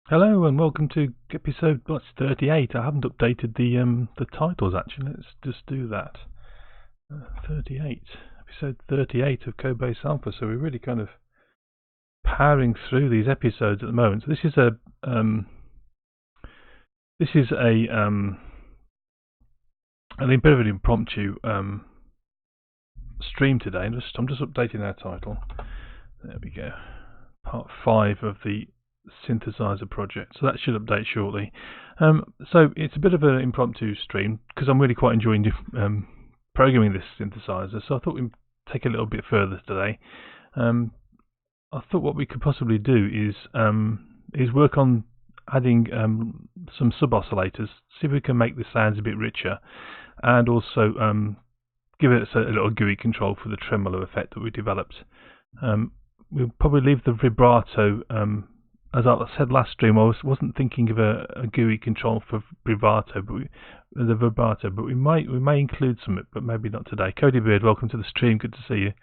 Hello and welcome to episode 38. I haven't updated the titles actually. Let's just do that. 38, episode 38 of Kobe Alpha. So we're really kind of powering through these episodes at the moment. So this is a bit of an impromptu stream today. I'm just updating our title. There we go. Part 5 of the synthesizer project, so that should update shortly. So it's a bit of an impromptu stream because I'm really quite enjoying programming this synthesizer, so I thought we'd take a little bit further today. I thought what we could possibly do is work on adding some sub-oscillators, see if we can make the sounds a bit richer, and also give it a little GUI control for the tremolo effect that we developed. We'll probably leave the vibrato, as I said last stream. I wasn't thinking of a GUI control for vibrato, but we may include some, but maybe not today. Cody Beard, welcome to the stream. Good to see you.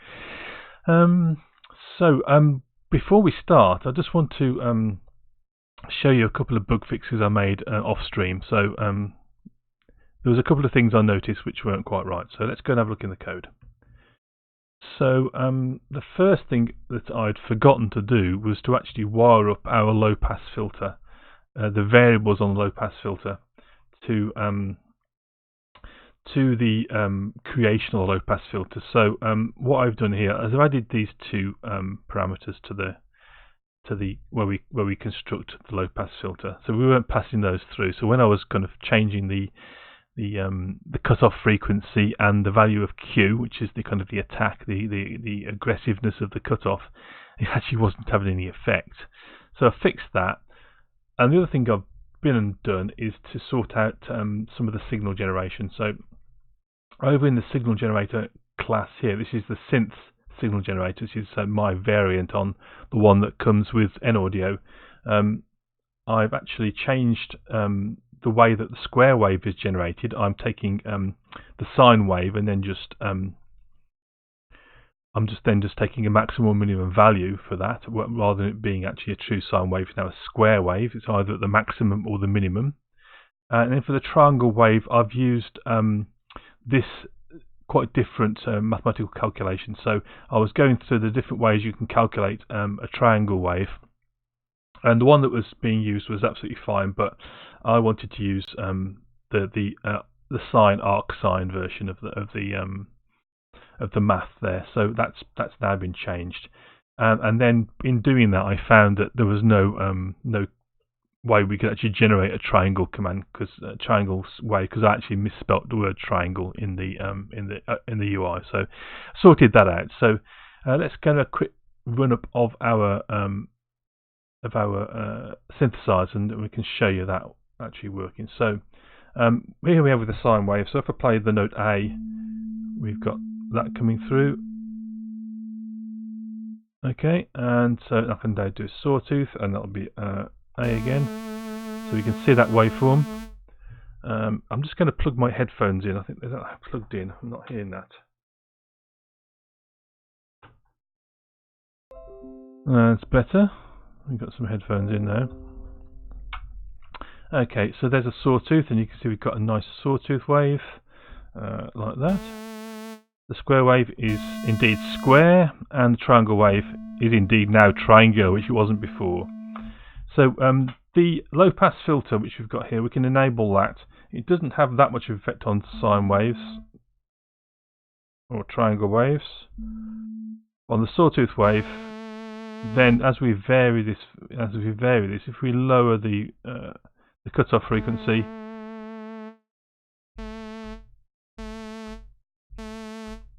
Before we start, I just want to show you a couple of bug fixes I made off stream. So there was a couple of things I noticed which weren't quite right. So let's go and have a look in the code. So the first thing that I'd forgotten to do was to actually wire up our low pass filter, the variables on the low pass filter, to the creational low pass filter. So what I've done here is I've added these two parameters to the where we construct the low pass filter. So we weren't passing those through. So when I was kind of changing the cutoff frequency and the value of Q, which is the kind of the attack, the aggressiveness of the cutoff, it actually wasn't having any effect. So I fixed that. And the other thing I've been and done is to sort out some of the signal generation. So over in the signal generator class here, this is the synth signal generator. This is my variant on the one that comes with N-Audio. I've actually changed the way that the square wave is generated. I'm taking the sine wave and then I'm just taking a maximum or minimum value for that, rather than it being actually a true sine wave. It's now a square wave. It's either at the maximum or the minimum. And then for the triangle wave, I've used this quite different mathematical calculation. So I was going through the different ways you can calculate a triangle wave. And the one that was being used was absolutely fine, but I wanted to use the sine arc sine version of the math there. So that's now been changed. And then in doing that, I found that there was no way we could actually generate a triangle command, because I actually misspelt the word triangle in the UI. So sorted that out. So let's get a quick run up of our synthesizer, and we can show you that actually working. So here we have with the sine wave. So if I play the note A, we've got that coming through. Okay, and so I can now do a sawtooth, and that'll be A again. So we can see that waveform. I'm just going to plug my headphones in. I think they're not plugged in. I'm not hearing that. That's better. We've got some headphones in now. Okay, so there's a sawtooth, and you can see we've got a nice sawtooth wave, like that. The square wave is indeed square, and the triangle wave is indeed now triangular, which it wasn't before. So the low pass filter, which we've got here, we can enable that. It doesn't have that much effect on sine waves or triangle waves. On the sawtooth wave, then as we vary this, if we lower the cutoff frequency,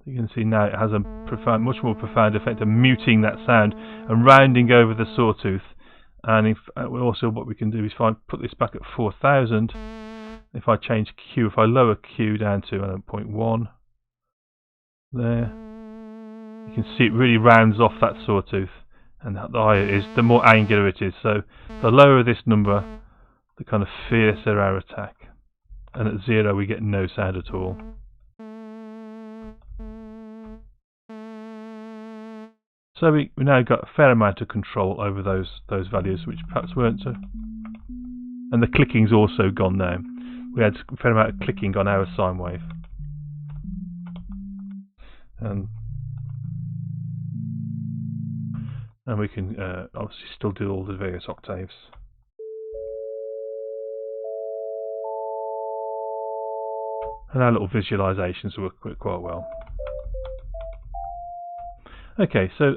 you can see now it has a much more profound effect of muting that sound and rounding over the sawtooth. And if also what we can do is, if I put this back at 4000, if I change Q, if I lower Q down to 0.1 there, you can see it really rounds off that sawtooth. And the higher it is, the more angular it is. So the lower this number, the kind of fiercer our attack. And at 0 we get no sound at all. So we now got a fair amount of control over those values, which perhaps weren't and the clicking's also gone now. We had a fair amount of clicking on our sine wave, and we can obviously still do all the various octaves. And our little visualizations work quite well. Okay, so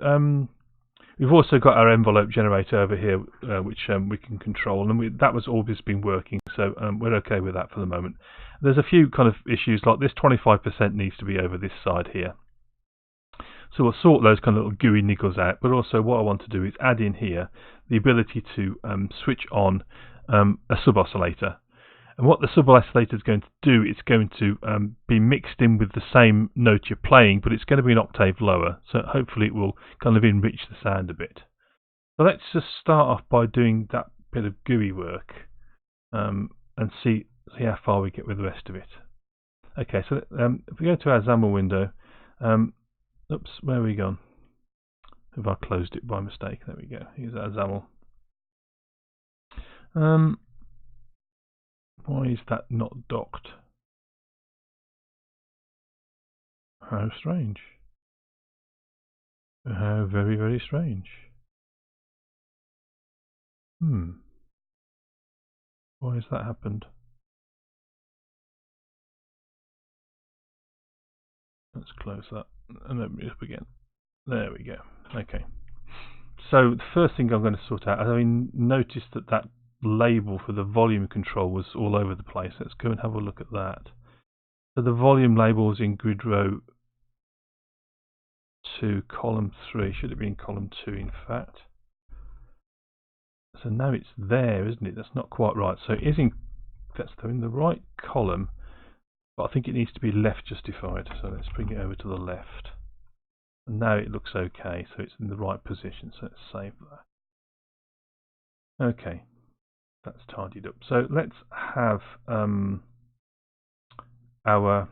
we've also got our envelope generator over here, which we can control, and that was always been working, so we're okay with that for the moment. There's a few kind of issues, like this 25% needs to be over this side here. So we'll sort those kind of little gooey niggles out, but also what I want to do is add in here the ability to switch on a sub-oscillator. And what the sub-oscillator is going to do, it's going to be mixed in with the same note you're playing, but it's going to be an octave lower, so hopefully it will kind of enrich the sound a bit. So let's just start off by doing that bit of GUI work and see how far we get with the rest of it. Okay, so if we go to our XAML window, oops, where have we gone? Have I closed it by mistake? There we go. Here's our XAML. Why is that not docked? How strange. How very, very strange. Why has that happened? Let's close that and open it up again. There we go. Okay. So the first thing I'm going to sort out, I noticed that label for the volume control was all over the place. Let's go and have a look at that. So the volume label is in grid row 2, column 3. Should have been column 2 in fact. So now it's there, isn't it? That's not quite right. So it is that's in the right column, but I think it needs to be left justified. So let's bring it over to the left. And now it looks okay, so it's in the right position. So let's save that. Okay. That's tidied up. So let's have our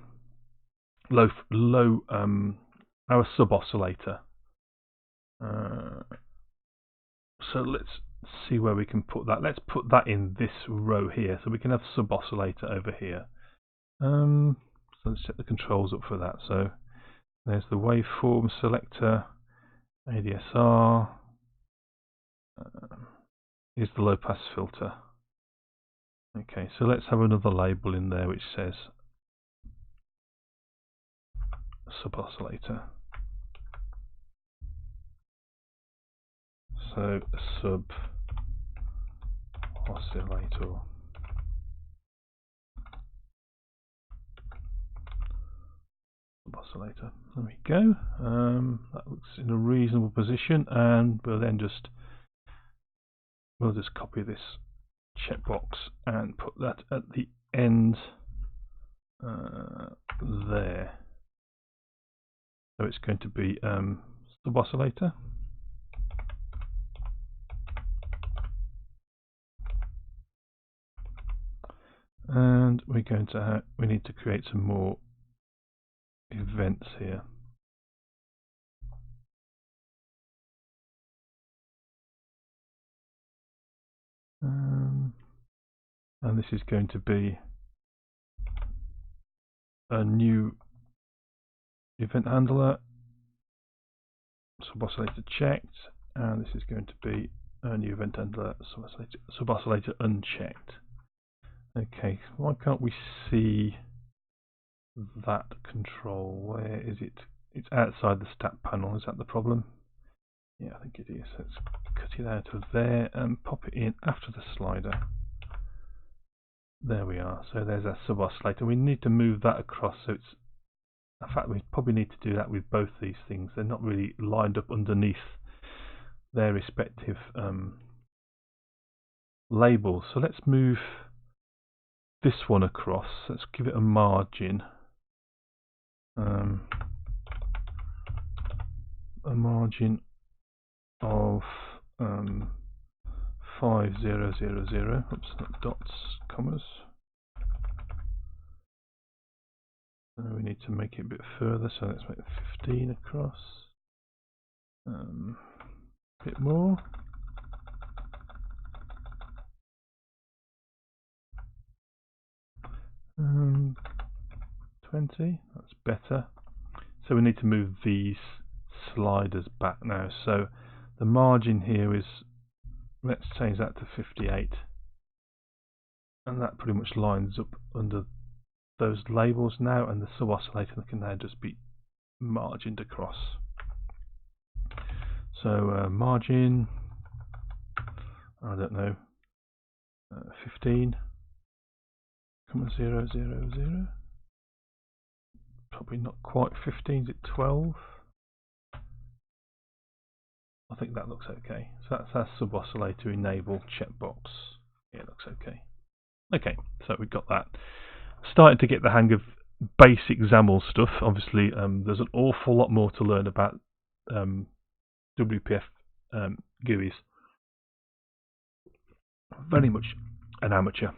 our sub oscillator. So let's see where we can put that. Let's put that in this row here, so we can have sub oscillator over here. So let's set the controls up for that. So there's the waveform selector, ADSR. Is the low pass filter. Okay, so let's have another label in there which says sub oscillator. So sub oscillator. Sub oscillator. There we go. That looks in a reasonable position, and we'll just copy this checkbox and put that at the end there. So it's going to be sub oscillator. And we're going to we need to create some more events here. And this is going to be a new event handler, sub oscillator checked, and this is going to be a new event handler, sub oscillator unchecked. Okay, why can't we see that control? Where is it? It's outside the stat panel. Is that the problem? Yeah, I think it is. Let's cut it out of there and pop it in after the slider. There we are. So there's our sub oscillator. We need to move that across, so it's, in fact, we probably need to do that with both these things. They're not really lined up underneath their respective labels. So let's move this one across. Let's give it a margin. A margin of 5000. Oops, not dots, commas. We need to make it a bit further, so let's make it 15 across. A bit more. 20, that's better. So we need to move these sliders back now. So the margin here is, let's change that to 58. And that pretty much lines up under those labels now, and the sub oscillator can now just be margined across. So margin, I don't know, 15,000. Probably not quite 15, is it 12? I think that looks okay. So that's our sub oscillator enable checkbox. Yeah, it looks okay. Okay, so we've got that. Starting to get the hang of basic XAML stuff. Obviously, there's an awful lot more to learn about WPF GUIs. Very much an amateur,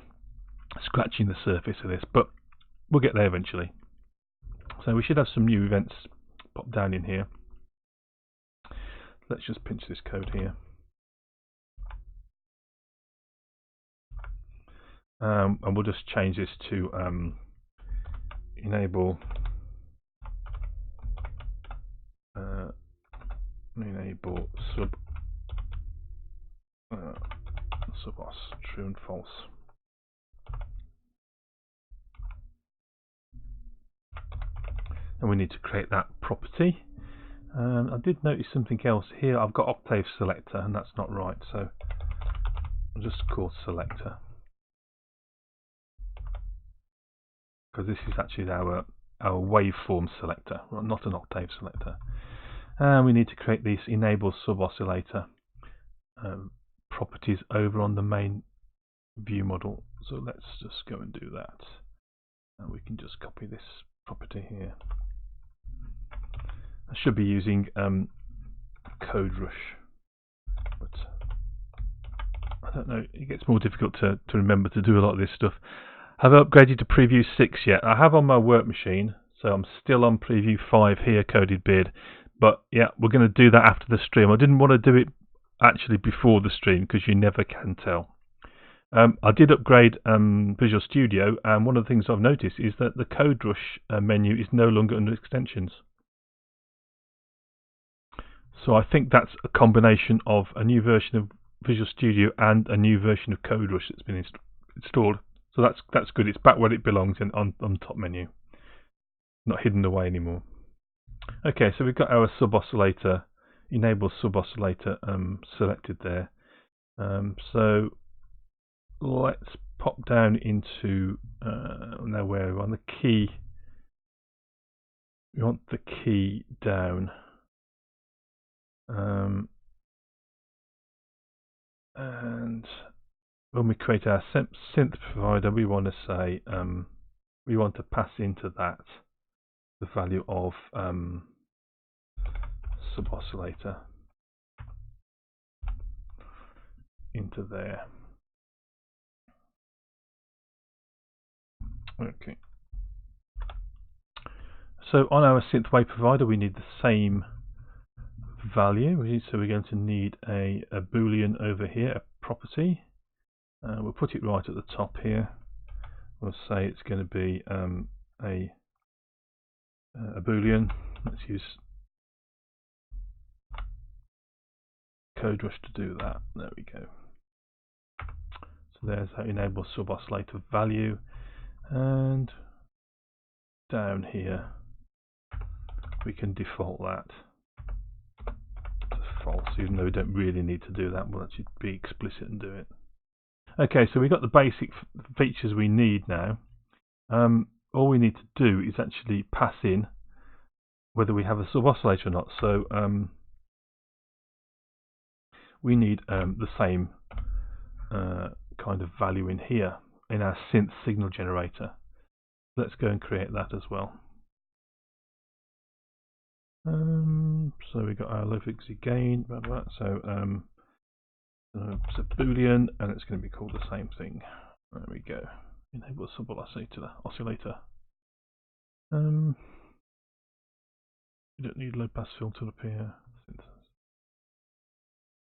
scratching the surface of this, but we'll get there eventually. So we should have some new events pop down in here. Let's just pinch this code here. And we'll just change this to enable sub-os, true and false. And we need to create that property. I did notice something else here. I've got octave selector, and that's not right, so I'll just call selector, because this is actually our waveform selector, not an octave selector. And we need to create these enable sub oscillator properties over on the main view model. So let's just go and do that. And we can just copy this property here. I should be using Code Rush, but I don't know, it gets more difficult to remember to do a lot of this stuff. Have I upgraded to Preview 6 yet? I have on my work machine, so I'm still on Preview 5 here, Coded Beard. But yeah, we're going to do that after the stream. I didn't want to do it actually before the stream, because you never can tell. I did upgrade Visual Studio, and one of the things I've noticed is that the Code Rush menu is no longer under extensions. So I think that's a combination of a new version of Visual Studio and a new version of Code Rush that's been installed. So that's good. It's back where it belongs on top menu, not hidden away anymore. Okay, so we've got our sub oscillator, enable sub oscillator selected there. So let's pop down into now where we're on the key. We want the key down. And when we create our synth provider, we want to say we want to pass into that the value of sub oscillator into there. Okay. So on our synth wave provider, we need the same value. So we're going to need a boolean over here, a property. We'll put it right at the top here. We'll say it's going to be a boolean. Let's use Code Rush to do that. There we go. So there's our enable sub oscillator value, and down here we can default that to false, even though we don't really need to do that. We'll actually be explicit and do it. Okay, so we've got the basic features we need now. All we need to do is actually pass in whether we have a sub oscillator or not. So we need the same kind of value in here in our synth signal generator. Let's go and create that as well. So we got our low frequency gain, blah, blah. So it's a boolean, and it's going to be called the same thing. There we go. Enable sub oscillator. We don't need low pass filter up here.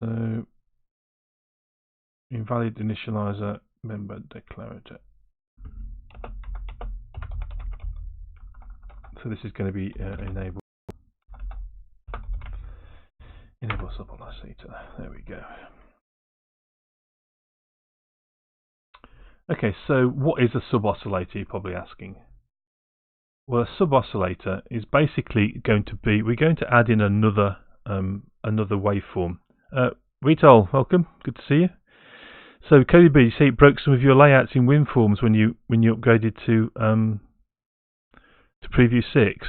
So invalid initializer member declarator. So this is going to be enable Sub Oscillator. There we go. Okay, so what is a sub oscillator, you're probably asking? Well, a sub oscillator is basically going to be, we're going to add in another waveform. Retail, welcome, good to see you. So Cody B, you see it broke some of your layouts in WinForms when you upgraded to Preview 6.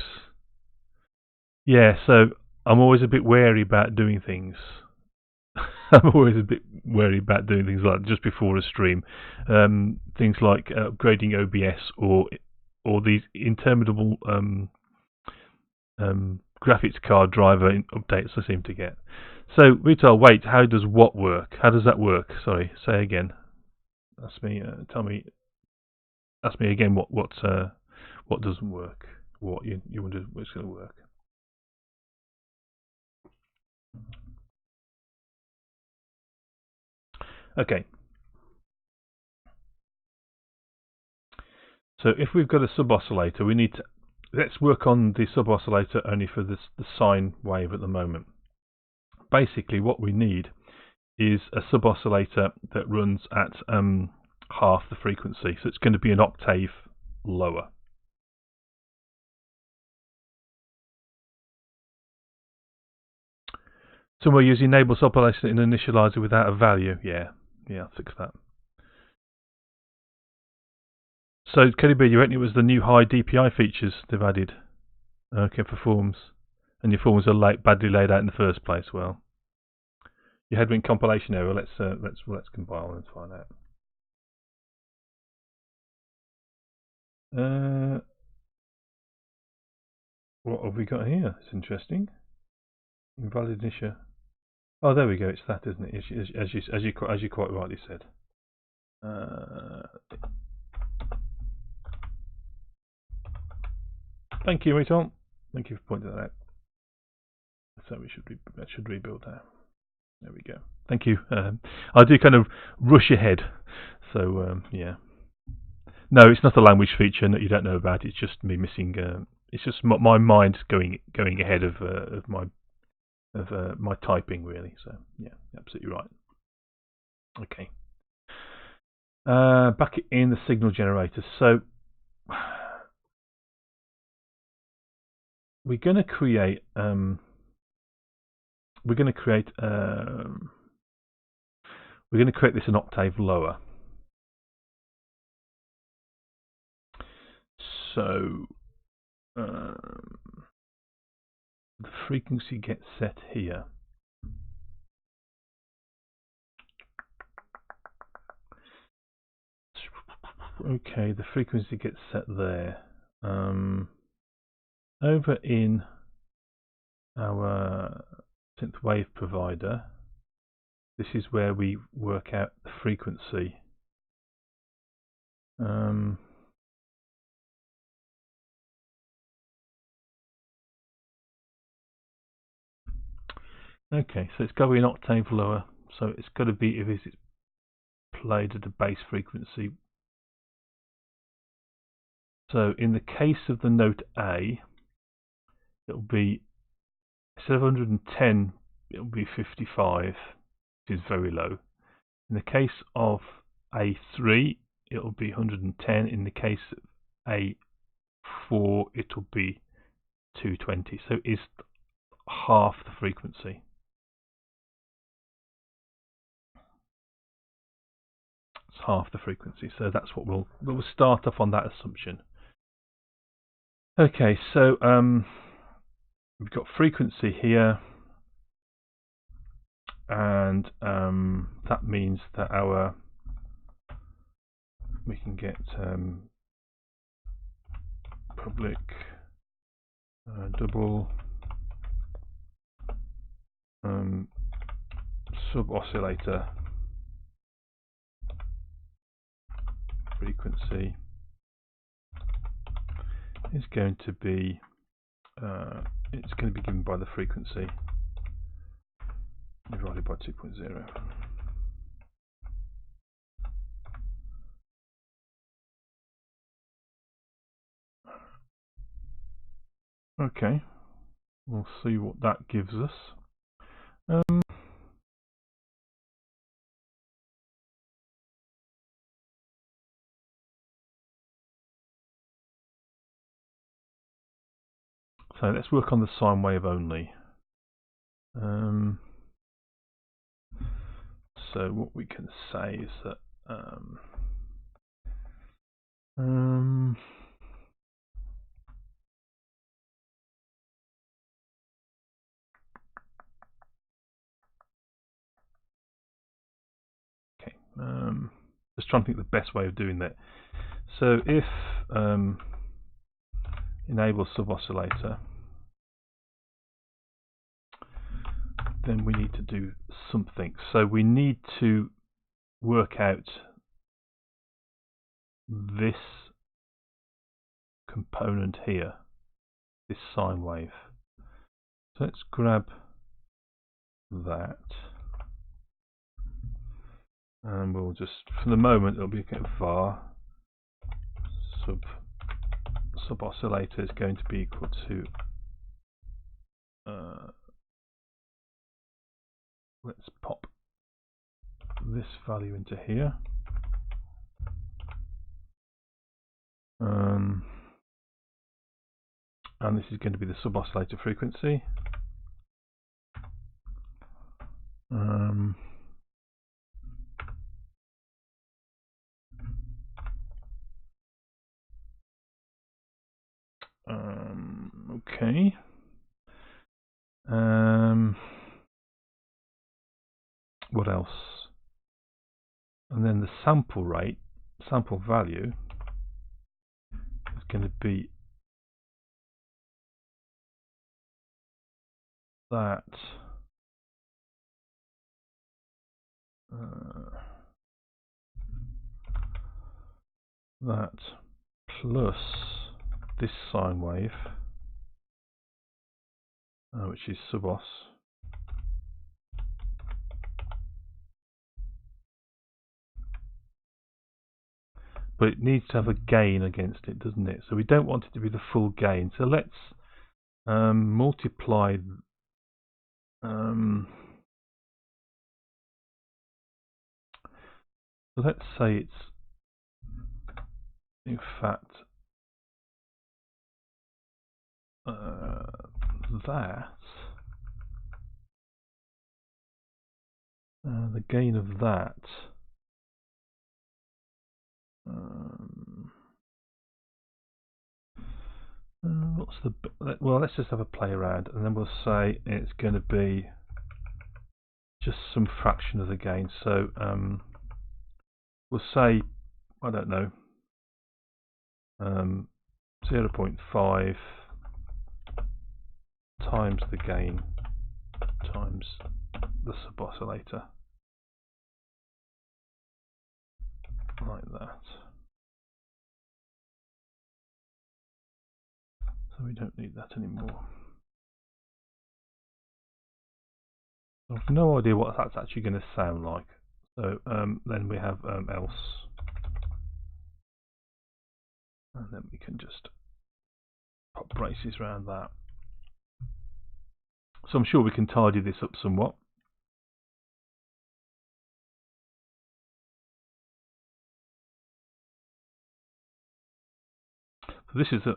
Yeah, so I'm always a bit wary about doing things. I'm always a bit wary about doing things like just before a stream, things like upgrading OBS or these interminable graphics card driver updates I seem to get. So retail, wait, how does what work? How does that work? Sorry, say again. Ask me. Tell me. Ask me again. What doesn't work? What you wonder what's going to work? Okay. So if we've got a sub oscillator, we need to let's work on the sub oscillator only for the sine wave at the moment. Basically, what we need is a sub oscillator that runs at half the frequency, so it's going to be an octave lower. So we're using enable sub oscillator in initializer without a value. Yeah, I'll fix that. So Kelly B, you reckon it was the new high DPI features they've added? Okay, for forms, and your forms are badly laid out in the first place. Well, your headwind compilation error. Let's compile and find out. What have we got here? It's interesting. Invalid initial. Oh, there we go. It's that, isn't it? As you quite rightly said. Thank you, Riton. Thank you for pointing that out. So that should rebuild now. There we go. Thank you. I do kind of rush ahead. So yeah. No, it's not a language feature that you don't know about. It's just me missing. It's just my mind going ahead of my typing, really. So yeah, absolutely right. Okay. Back in the signal generator. So we're going to create this an octave lower. So the frequency gets set here. Okay, the frequency gets set there. Over in our synth wave provider, this is where we work out the frequency. Okay, so it's got to be an octave lower. So it's got to be if it's played at a base frequency. So in the case of the note A, it'll be instead of 110, it'll be 55, which is very low. In the case of A3, it'll be 110. In the case of A4, it'll be 220. So it's half the frequency. It's half the frequency. So that's what we'll start off on that assumption. Okay, so we've got frequency here, and that means that we can get public double sub oscillator frequency is going to be given by the frequency divided by 2.0. Okay, we'll see what that gives us. So let's work on the sine wave only. So what we can say is that just trying to think the best way of doing that. So if enable Sub Oscillator, then we need to do something. So we need to work out this component here, this sine wave. So let's grab that, and we'll just, for the moment, it'll be var sub oscillator is going to be equal to let's pop this value into here, and this is going to be the sub oscillator frequency. Okay. What else? And then the sample rate, sample value, is going to be that that plus this sine wave, which is sub os. But it needs to have a gain against it, doesn't it? So we don't want it to be the full gain. So let's multiply. So let's say it's in fact that the gain of that. What's the, well, let's just have a play around, and then we'll say it's going to be just some fraction of the gain. So we'll say, I don't know, 0.5 times the gain times the sub oscillator, like that. So we don't need that anymore. I've no idea what that's actually going to sound like. So then we have else, and then we can just pop braces around that. So I'm sure we can tidy this up somewhat. So this is a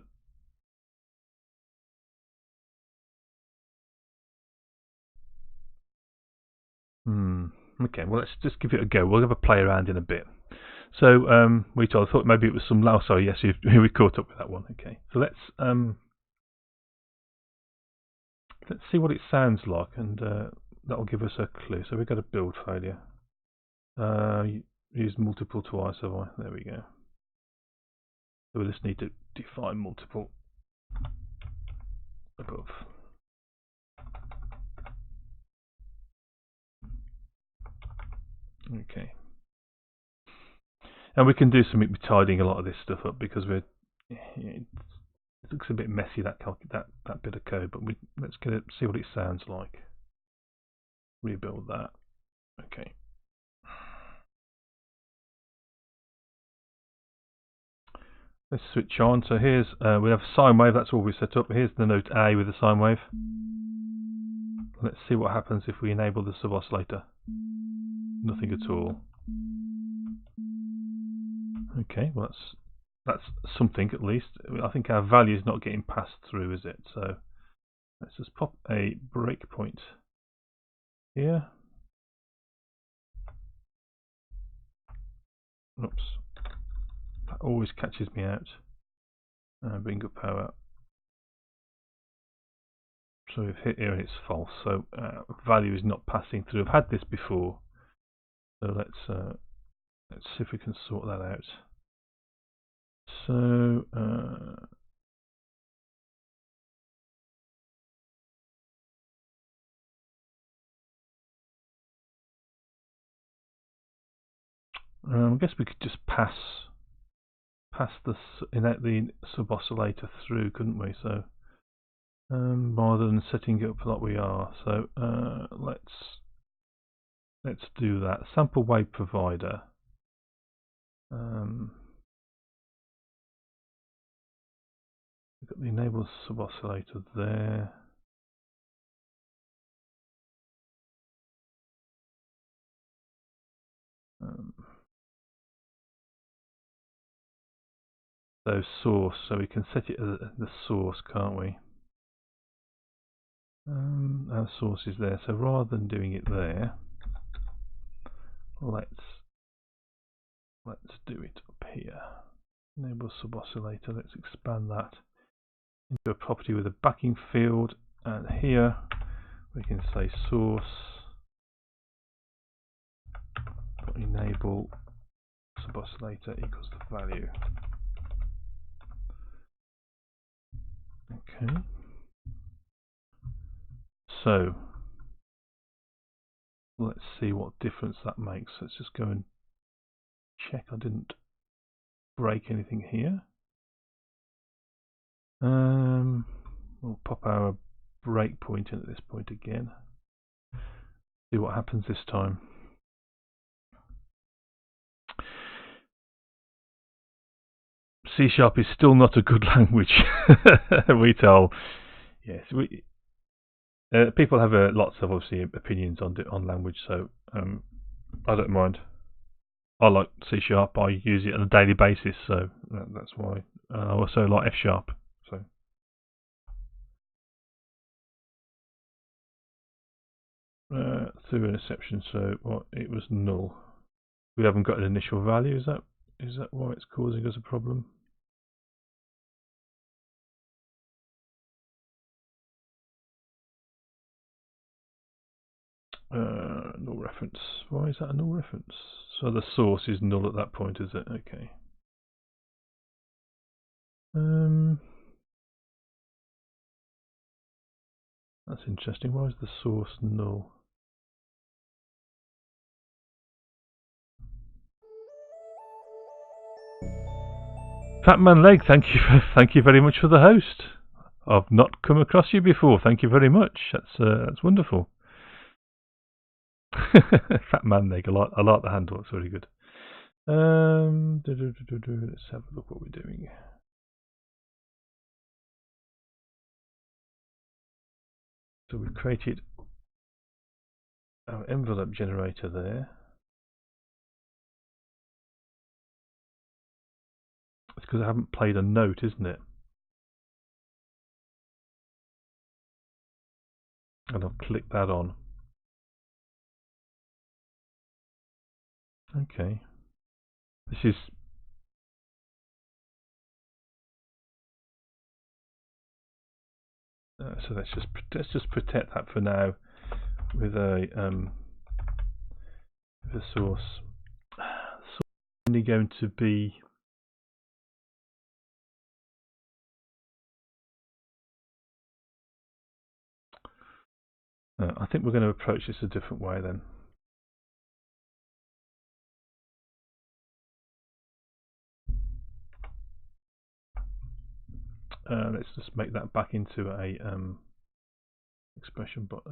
okay, well, let's just give it a go. We'll have a play around in a bit. So I thought maybe it was some loud. Sorry, yes, we caught up with that one. Okay, so let's see what it sounds like, and that'll give us a clue. So we've got a build failure. Use multiple twice, have I? There we go. So we just need to define multiple above. Okay. And we can do something with tidying a lot of this stuff up, because it looks a bit messy, that bit of code, but let's get it, see what it sounds like. Rebuild that. Okay. Let's switch on. So here's we have sine wave. That's all we set up. Here's the note A with the sine wave. Let's see what happens if we enable the sub oscillator. Nothing at all. Okay, well that's something at least. I think our value is not getting passed through, is it? So let's just pop a breakpoint here. Oops, that always catches me out. Bring up power. So we've hit here and it's false. So value is not passing through. I've had this before. So let's see if we can sort that out. So I guess we could just pass the sub oscillator through, couldn't we? So rather than setting it up like we are. So let's do that. Sample wave provider. We've got the enable sub oscillator there. So source, so we can set it as the source, can't we? Our source is there, so rather than doing it there, let's do it up here. Enable sub oscillator. Let's expand that into a property with a backing field, and here we can say source enable sub oscillator equals the value. Okay. So let's see what difference that makes. Let's just go and check I didn't break anything here. We'll pop our breakpoint in at this point again. See what happens this time. C# is still not a good language. We tell, yes, people have lots of obviously opinions on language, so I don't mind. I like C#. I use it on a daily basis, so that's why. I also like F#. So through an exception, so it was null. We haven't got an initial value. Is that why it's causing us a problem? Null reference. Why is that a null reference? So the source is null at that point, is it? Okay. That's interesting. Why is the source null? Fatman Leg, thank you very much for the host. I've not come across you before. Thank you very much. That's wonderful. Fatman Leg, I like the handle. It's very good. Let's have a look what we're doing. So we created our envelope generator there. It's because I haven't played a note, isn't it? And I'll click that on. Okay. This is so let's just protect that for now with a source. So only going to be I think we're going to approach this a different way then. Let's just make that back into a expression, but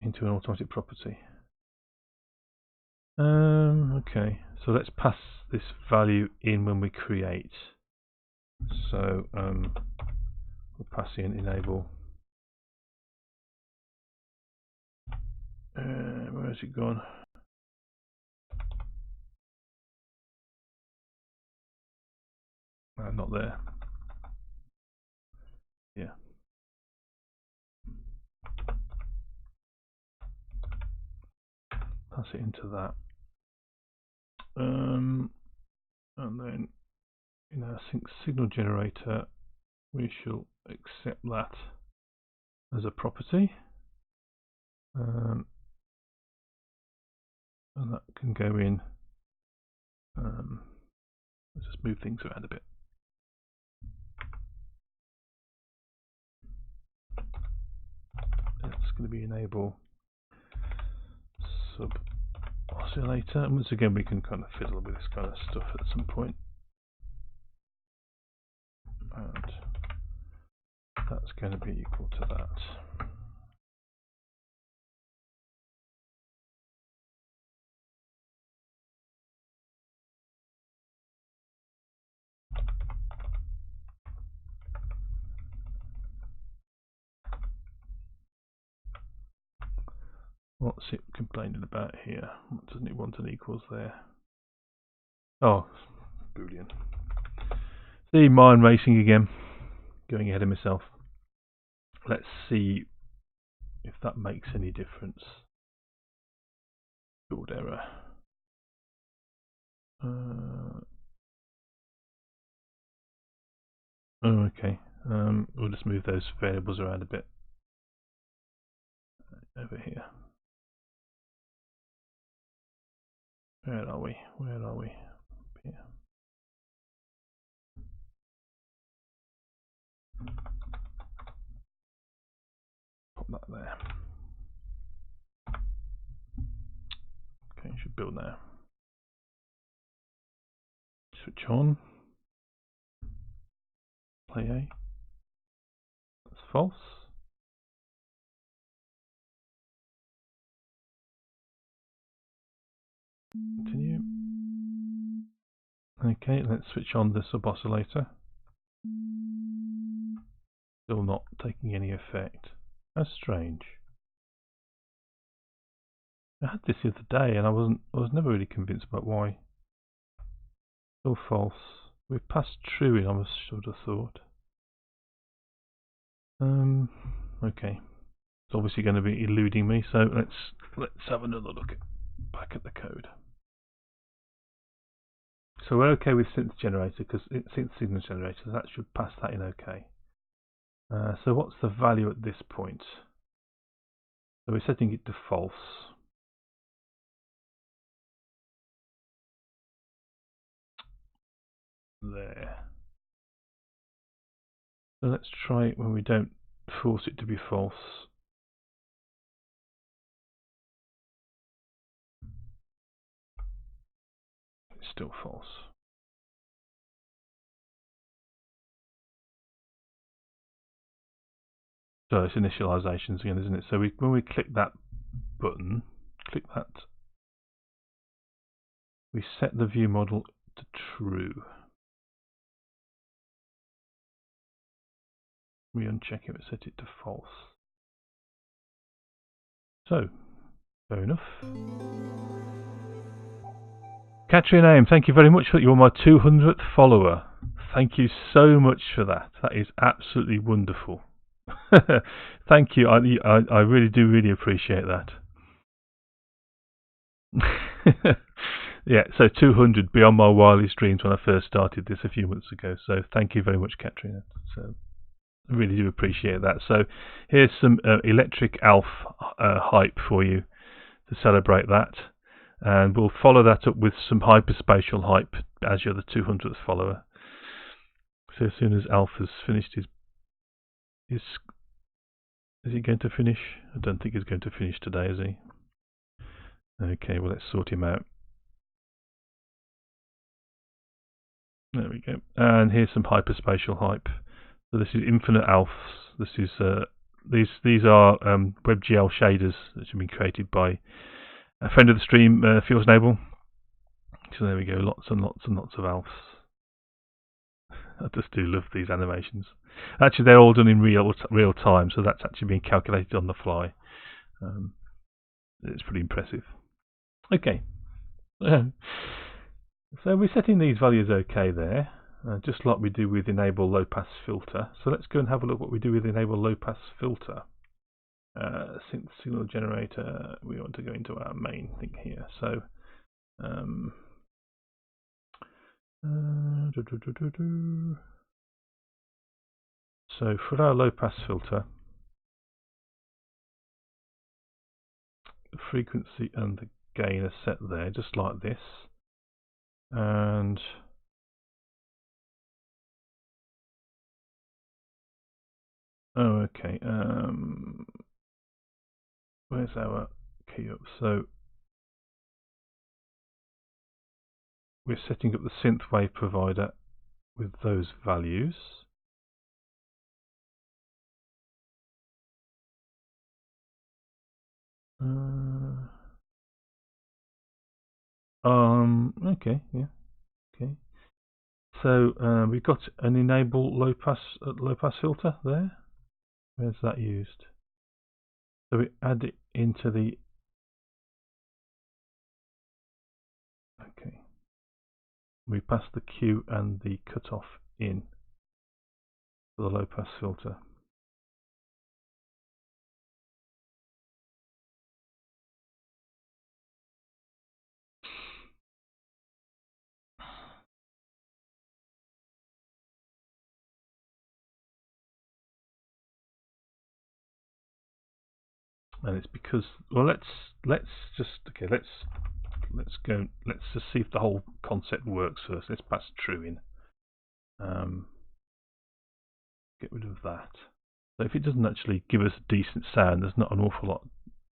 into an automatic property. Okay, So let's pass this value in when we create. So we'll pass in enable. Where has it gone? Not there. Yeah. Pass it into that. And then in our signal generator, we shall accept that as a property. And that can go in. Let's just move things around a bit. It's going to be enable Sub Oscillator, and once again we can kind of fiddle with this kind of stuff at some point. And that's going to be equal to that. What's it complaining about here? What doesn't it want an equals there? Oh, Boolean. See, mind racing again. Going ahead of myself. Let's see if that makes any difference. Build error. Oh, okay. We'll just move those variables around a bit. Over here. Where are we? Where are we? Here. Pop that there. Okay, should build now. Switch on. Play A. That's false. Continue. Okay, let's switch on the Sub Oscillator. Still not taking any effect. That's strange. I had this the other day and I was never really convinced about why. Still false. We've passed true in, I should have thought. Okay. It's obviously going to be eluding me, so let's have another look back at the code. So we're okay with synth generator because it's synth signal generator, so that should pass that in okay. So what's the value at this point? So we're setting it to false. There. So let's try it when we don't force it to be false. It's still false. So it's initializations again, isn't it? So when we click that button, click that, we set the view model to true. We uncheck it, we set it to false. So, fair enough. Katrina Aim, thank you very much for you're my 200th follower. Thank you so much for that. That is absolutely wonderful. Thank you. I really appreciate that. Yeah, so 200 beyond my wildest dreams when I first started this a few months ago. So thank you very much, Katrina. So I really do appreciate that. So here's some electric ALF hype for you to celebrate that. And we'll follow that up with some hyperspatial hype as you're the 200th follower. So as soon as ALF has finished is he going to finish? I don't think he's going to finish today, is he? Okay, well let's sort him out. There we go. And here's some hyperspatial hype. So this is infinite ALFs. This is these are WebGL shaders that have been created by a friend of the stream, Fields Nable. So there we go, lots and lots and lots of alphs. I just do love these animations. Actually, they're all done in real time, so that's actually being calculated on the fly. It's pretty impressive. Okay, so we're setting these values okay there, just like we do with enable low pass filter. So let's go and have a look what we do with enable low pass filter. Synth signal generator. We want to go into our main thing here. So so for our low pass filter, the frequency and the gain are set there, just like this. And okay. Where's our key up? So we're setting up the synth wave provider with those values. Okay, yeah, okay. So we've got an enable low pass filter there. Where's that used? So we add it into the. Okay. We pass the Q and the cutoff in for the low pass filter. And it's because, well, let's just see if the whole concept works first. Let's pass true in. Get rid of that. So if it doesn't actually give us a decent sound, there's not an awful lot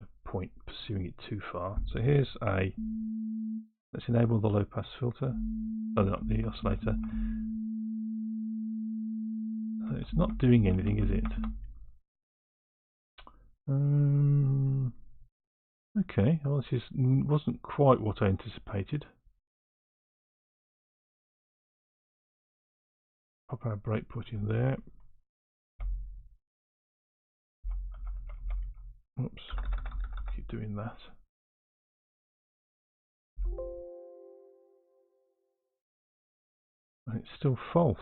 of point pursuing it too far. So here's a, let's enable the low pass filter. Oh, not the oscillator. So it's not doing anything, is it? Okay, well, this wasn't quite what I anticipated. Pop our breakpoint in there. Oops, keep doing that. And it's still false.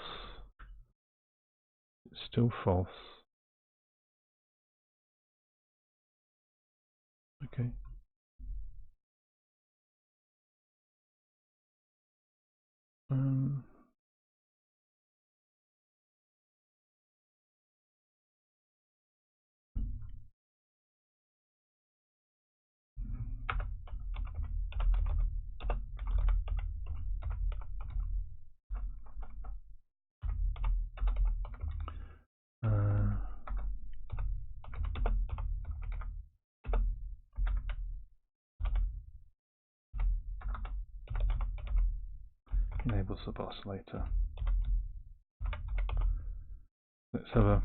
It's still false. Okay. Enable Sub Oscillator. Let's have a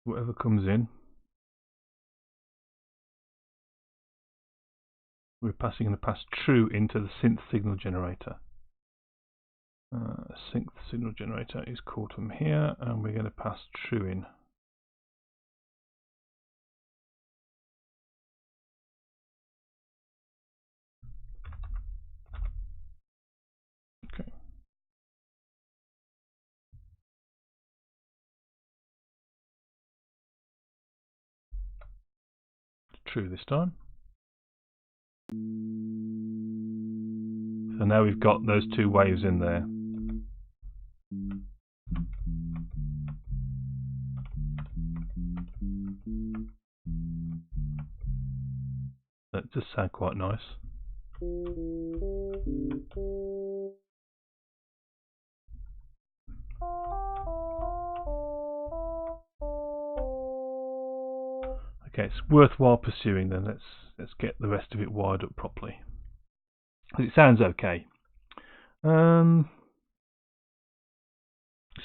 whatever comes in. We're going to pass true into the synth signal generator. Synth signal generator is called from here, and we're going to pass true in. Okay. True this time. So now we've got those two waves in there. That does sound quite nice. Okay, it's worthwhile pursuing then. Let's get the rest of it wired up properly. It sounds okay.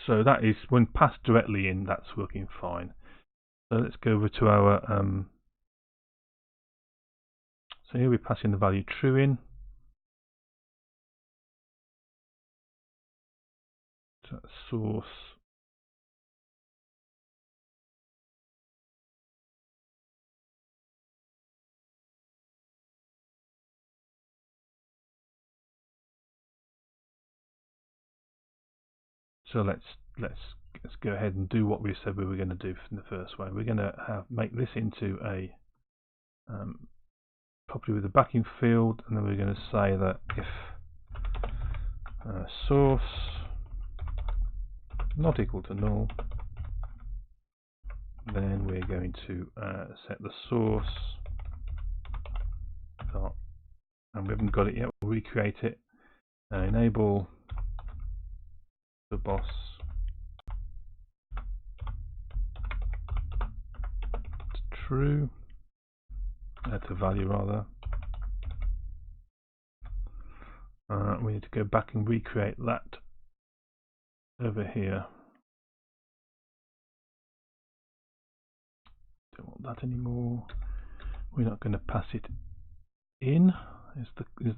So that is, when passed directly in, that's working fine. So let's go over to our, so here we're passing the value true in. So that's source. So let's go ahead and do what we said we were going to do in the first way. We're going to make this into a property with a backing field, and then we're going to say that if source not equal to null, then we're going to set the source dot, and we haven't got it yet, we'll recreate it. Enable the boss true, to value rather. We need to go back and recreate that over here. Don't want that anymore. We're not going to pass it in. Is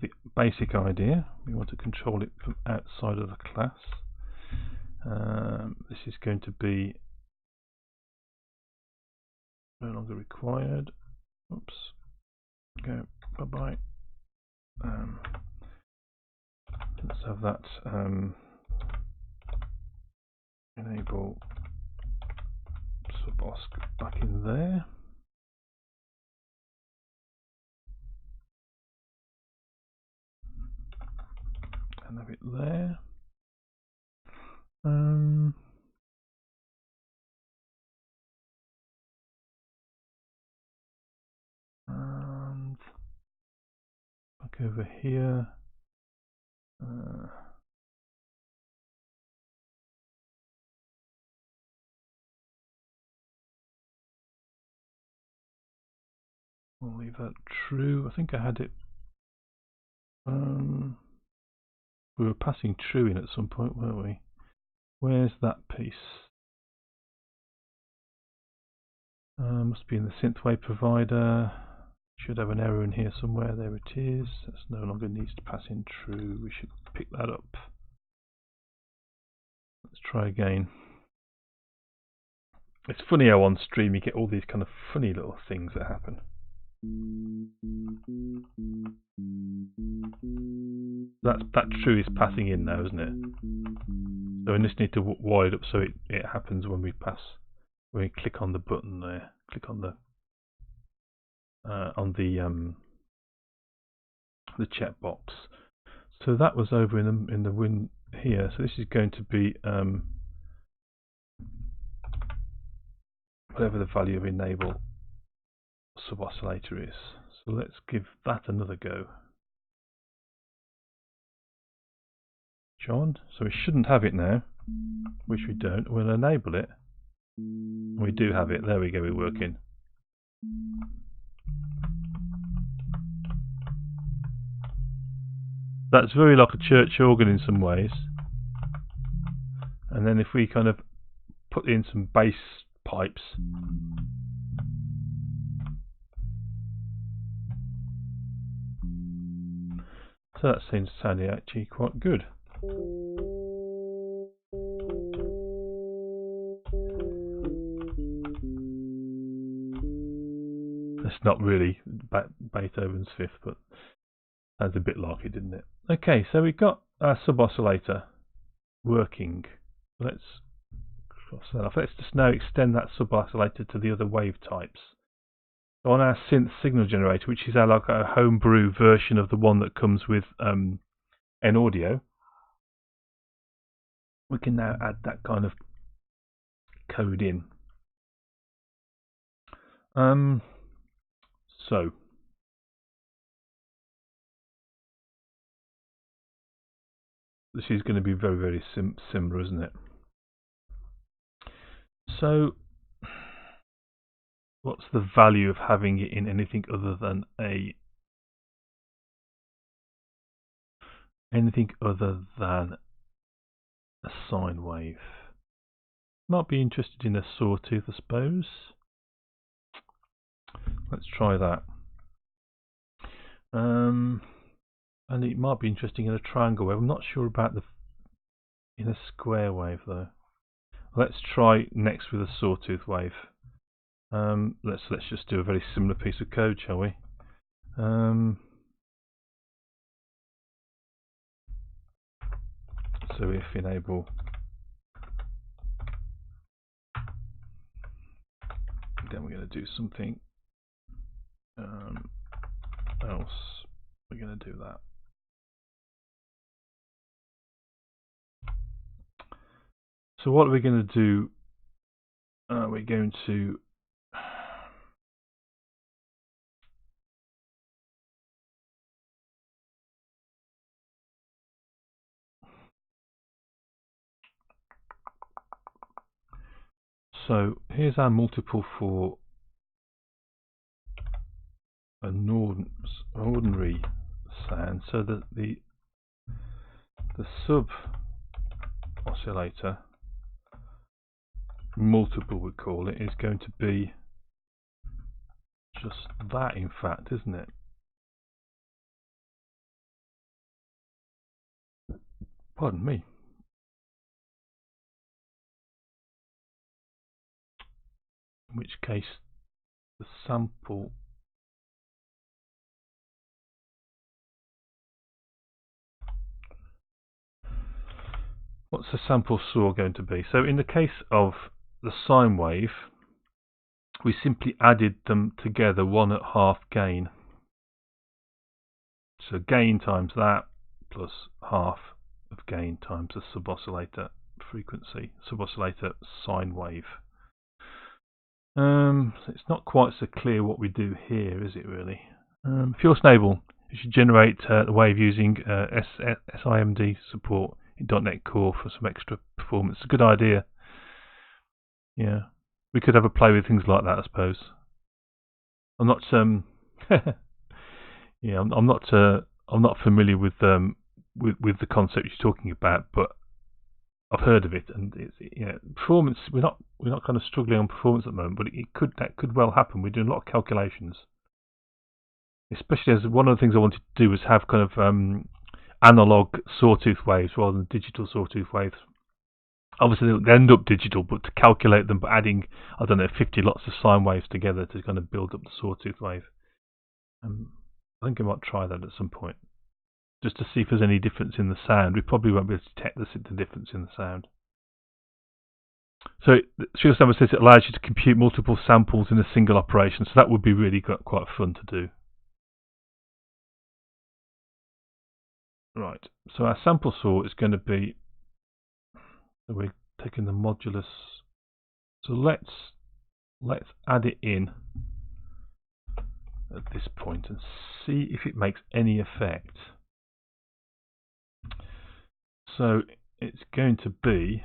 the basic idea. We want to control it from outside of the class. This is going to be no longer required. Oops. Go. Bye bye. Let's have that. Enable Sub-osc back in there. And have it there. And back over here. We'll leave that true. I think I had it. We were passing true in at some point, weren't we? Where's that piece? Must be in the synthwave provider. Should have an error in here somewhere. There it is. That's no longer needs to pass in true. We should pick that up. Let's try again. It's funny how on stream you get all these kind of funny little things that happen. That true is passing in now, isn't it? So we just need to wire it up so it happens when we pass. When we click on the button there, click on the checkbox. So that was over in the win here. So this is going to be whatever the value of enable Sub Oscillator is. So let's give that another go. John. So we shouldn't have it now, which we don't. We'll enable it. We do have it. There we go. We're working. That's very like a church organ in some ways. And then if we kind of put in some bass pipes, so that seems sounding actually quite good. It's not really Beethoven's Fifth, but sounds a bit like it, didn't it? Okay, so we've got our Sub Oscillator working. Let's cross that off. Let's just now extend that Sub Oscillator to the other wave types. So on our synth signal generator, which is like a homebrew version of the one that comes with N-Audio, we can now add that kind of code in. So this is going to be very, very similar, isn't it? So what's the value of having it in anything other than a anything other than a sine wave. Might be interested in a sawtooth, I suppose. Let's try that. And it might be interesting in a triangle wave. I'm not sure about in a square wave though. Let's try next with a sawtooth wave. Let's just do a very similar piece of code, shall we? So if enable, then we're going to do something else. We're going to do that. So what are we going to do? We're going to so here's our multiple for an ordinary sound. So that the sub oscillator multiple, we call it, is going to be just that, in fact, isn't it? Pardon me. In which case the sample what's the sample saw going to be? So in the case of the sine wave, we simply added them together, one at half gain. So gain times that plus half of gain times the sub-oscillator frequency, sub-oscillator sine wave. So it's not quite so clear what we do here, is it really? If you're stable, you should generate the wave using SIMD support in .NET Core for some extra performance. It's a good idea. Yeah, we could have a play with things like that, I suppose. I'm not yeah, I'm not familiar with the concept you're talking about, but I've heard of it, and it's, performance. We're not kind of struggling on performance at the moment, but that could well happen. We're doing a lot of calculations, especially as one of the things I wanted to do was have kind of analog sawtooth waves rather than digital sawtooth waves. Obviously, they end up digital, but to calculate them by adding, I don't know, 50 lots of sine waves together to kind of build up the sawtooth wave. I think I might try that at some point, just to see if there's any difference in the sound. We probably won't be able to detect the difference in the sound. So Sub says it allows you to compute multiple samples in a single operation, so that would be really quite fun to do. Right, so our sample saw is going to be, so we're taking the modulus, so let's add it in at this point and see if it makes any effect. So it's going to be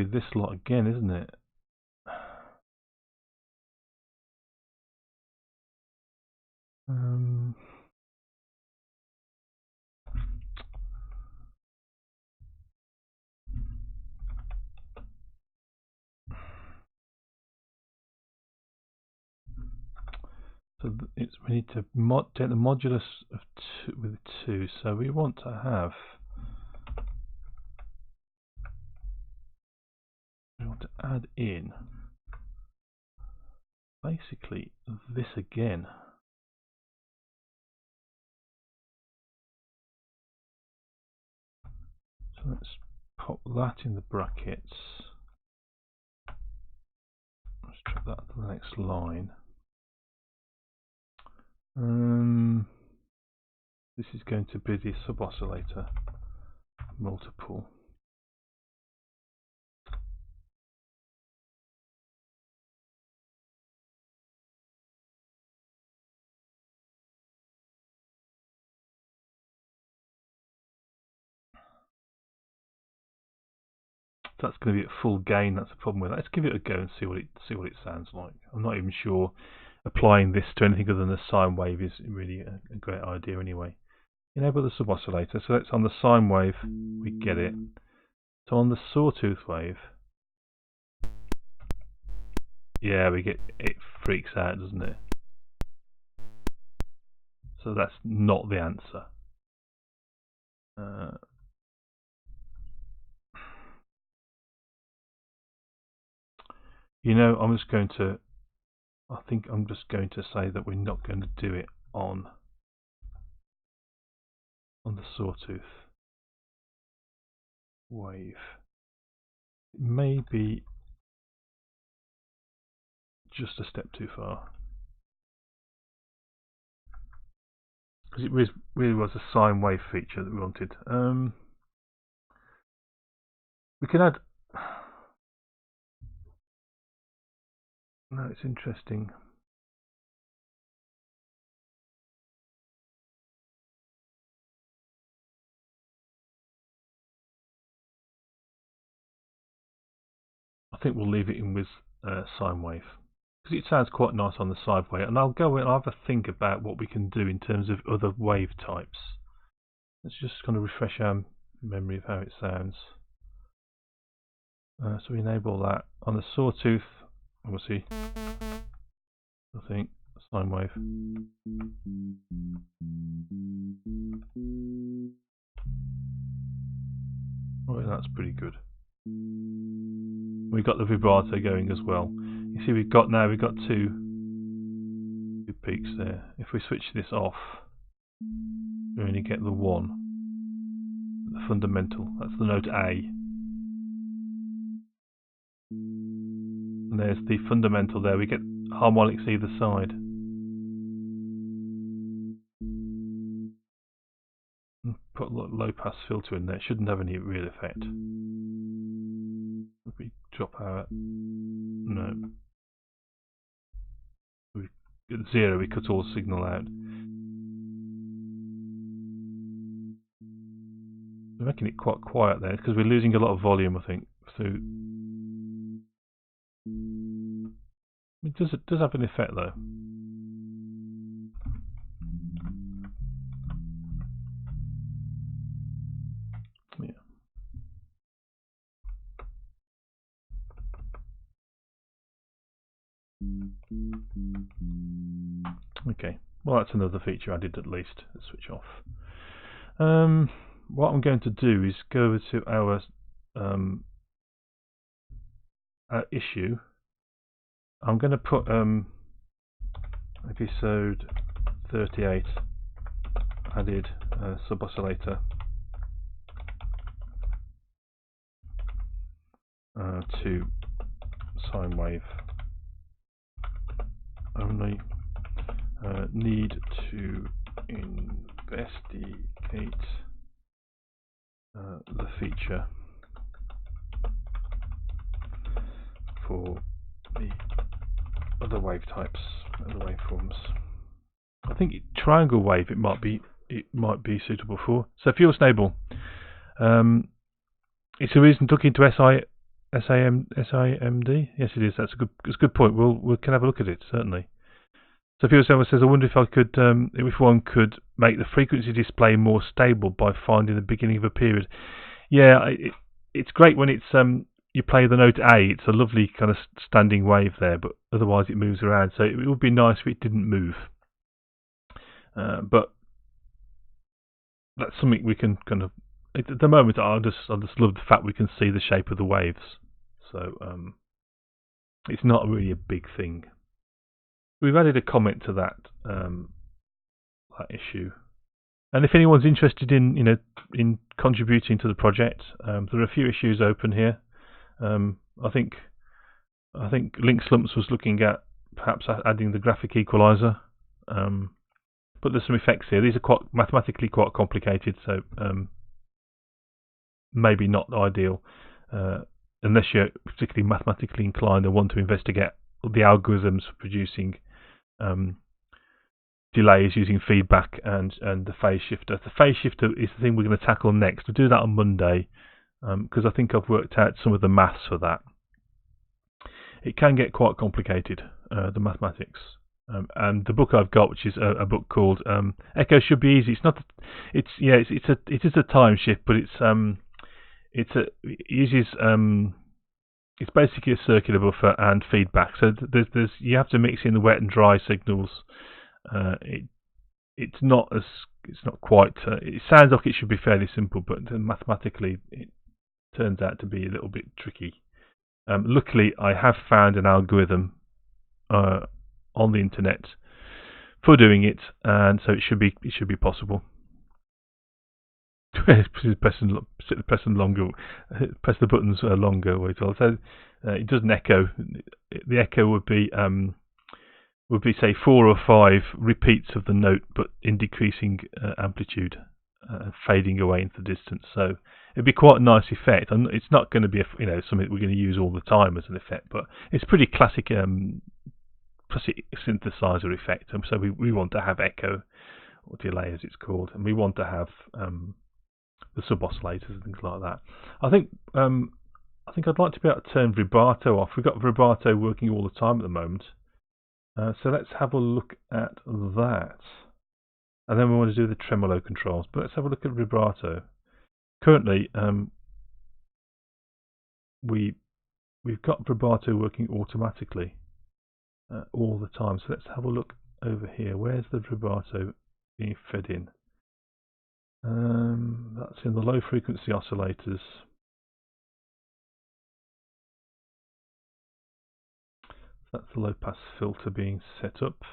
this lot again, isn't it? So we need to take the modulus of 2 with 2. So we want to add in basically this again. So let's pop that in the brackets. Let's drop that to the next line. This is going to be the sub-oscillator multiple. that's going to be at full gain. That's the problem with that. Let's give it a go and see what it sounds like. I'm not even sure applying this to anything other than a sine wave is really a great idea anyway. Enable the sub oscillator. So that's on the sine wave, we get it. So on the sawtooth wave, yeah, we get it freaks out, doesn't it? So that's not the answer. You know, I think I'm just going to say that we're not going to do it on the sawtooth wave. It may be just a step too far, because it really was a sine wave feature that we wanted. We can add. No, it's interesting. I think we'll leave it in with sine wave, because it sounds quite nice on the side wave. And I'll go and have a think about what we can do in terms of other wave types. Let's just kind of refresh our memory of how it sounds. So we enable that on the sawtooth. Obviously, I think sine wave. Oh, that's pretty good. We've got the vibrato going as well. You see, we've got two peaks there. If we switch this off, we only get the one, the fundamental. That's the note A. And there's the fundamental there. We get harmonics either side. Put a low pass filter in there. It shouldn't have any real effect. If we drop our no, at 0 we cut all signal out. We're making it quite quiet there because we're losing a lot of volume, I think. So it does have an effect though. Yeah. Okay, well that's another feature added at least. Let's switch off. What I'm going to do is go over to our issue. I'm going to put episode 38 added Sub Oscillator to sine wave. Only need to investigate the feature for the other wave types, other waveforms. I think triangle wave it might be suitable for. So fuel stable. It's a reason to look into SIMD. Yes, it is. That's a good point. We can have a look at it certainly. So fuel stable says, I wonder if I could, if one could make the frequency display more stable by finding the beginning of a period. Yeah, it's great when it's you play the note A. It's a lovely kind of standing wave there, but otherwise it moves around. So it would be nice if it didn't move. But that's something we can kind of. At the moment, I just love the fact we can see the shape of the waves. So it's not really a big thing. We've added a comment to that issue, and if anyone's interested in in contributing to the project, there are a few issues open here. I think Link Slumps was looking at perhaps adding the graphic equalizer, but there's some effects here. These are mathematically quite complicated, so maybe not ideal unless you're particularly mathematically inclined and want to investigate the algorithms for producing delays using feedback and the phase shifter. The phase shifter is the thing we're going to tackle next. We'll do that on Monday. because I think I've worked out some of the maths for that. It can get quite complicated, the mathematics. And the book I've got, which is a book called Echo Should Be Easy. It's not. It is a time shift, but it uses it's basically a circular buffer and feedback. So you have to mix in the wet and dry signals. It's not quite. It sounds like it should be fairly simple, but mathematically it turns out to be a little bit tricky. Luckily, I have found an algorithm on the internet for doing it, and so it should be possible. press the buttons longer. So it doesn't echo. The echo would be say 4 or 5 repeats of the note, but in decreasing amplitude, fading away into the distance. So it'd be quite a nice effect. And it's not going to be something we're going to use all the time as an effect, but it's pretty classic synthesizer effect. So we want to have echo or delay, as it's called, and we want to have the sub oscillators and things like that. I think I'd like to be able to turn vibrato off. We've got vibrato working all the time at the moment. So let's have a look at that. And then we want to do the tremolo controls. But let's have a look at vibrato. Currently, we've got vibrato working automatically all the time. So let's have a look over here. Where's the vibrato being fed in? That's in the low frequency oscillators. That's the low pass filter being set up.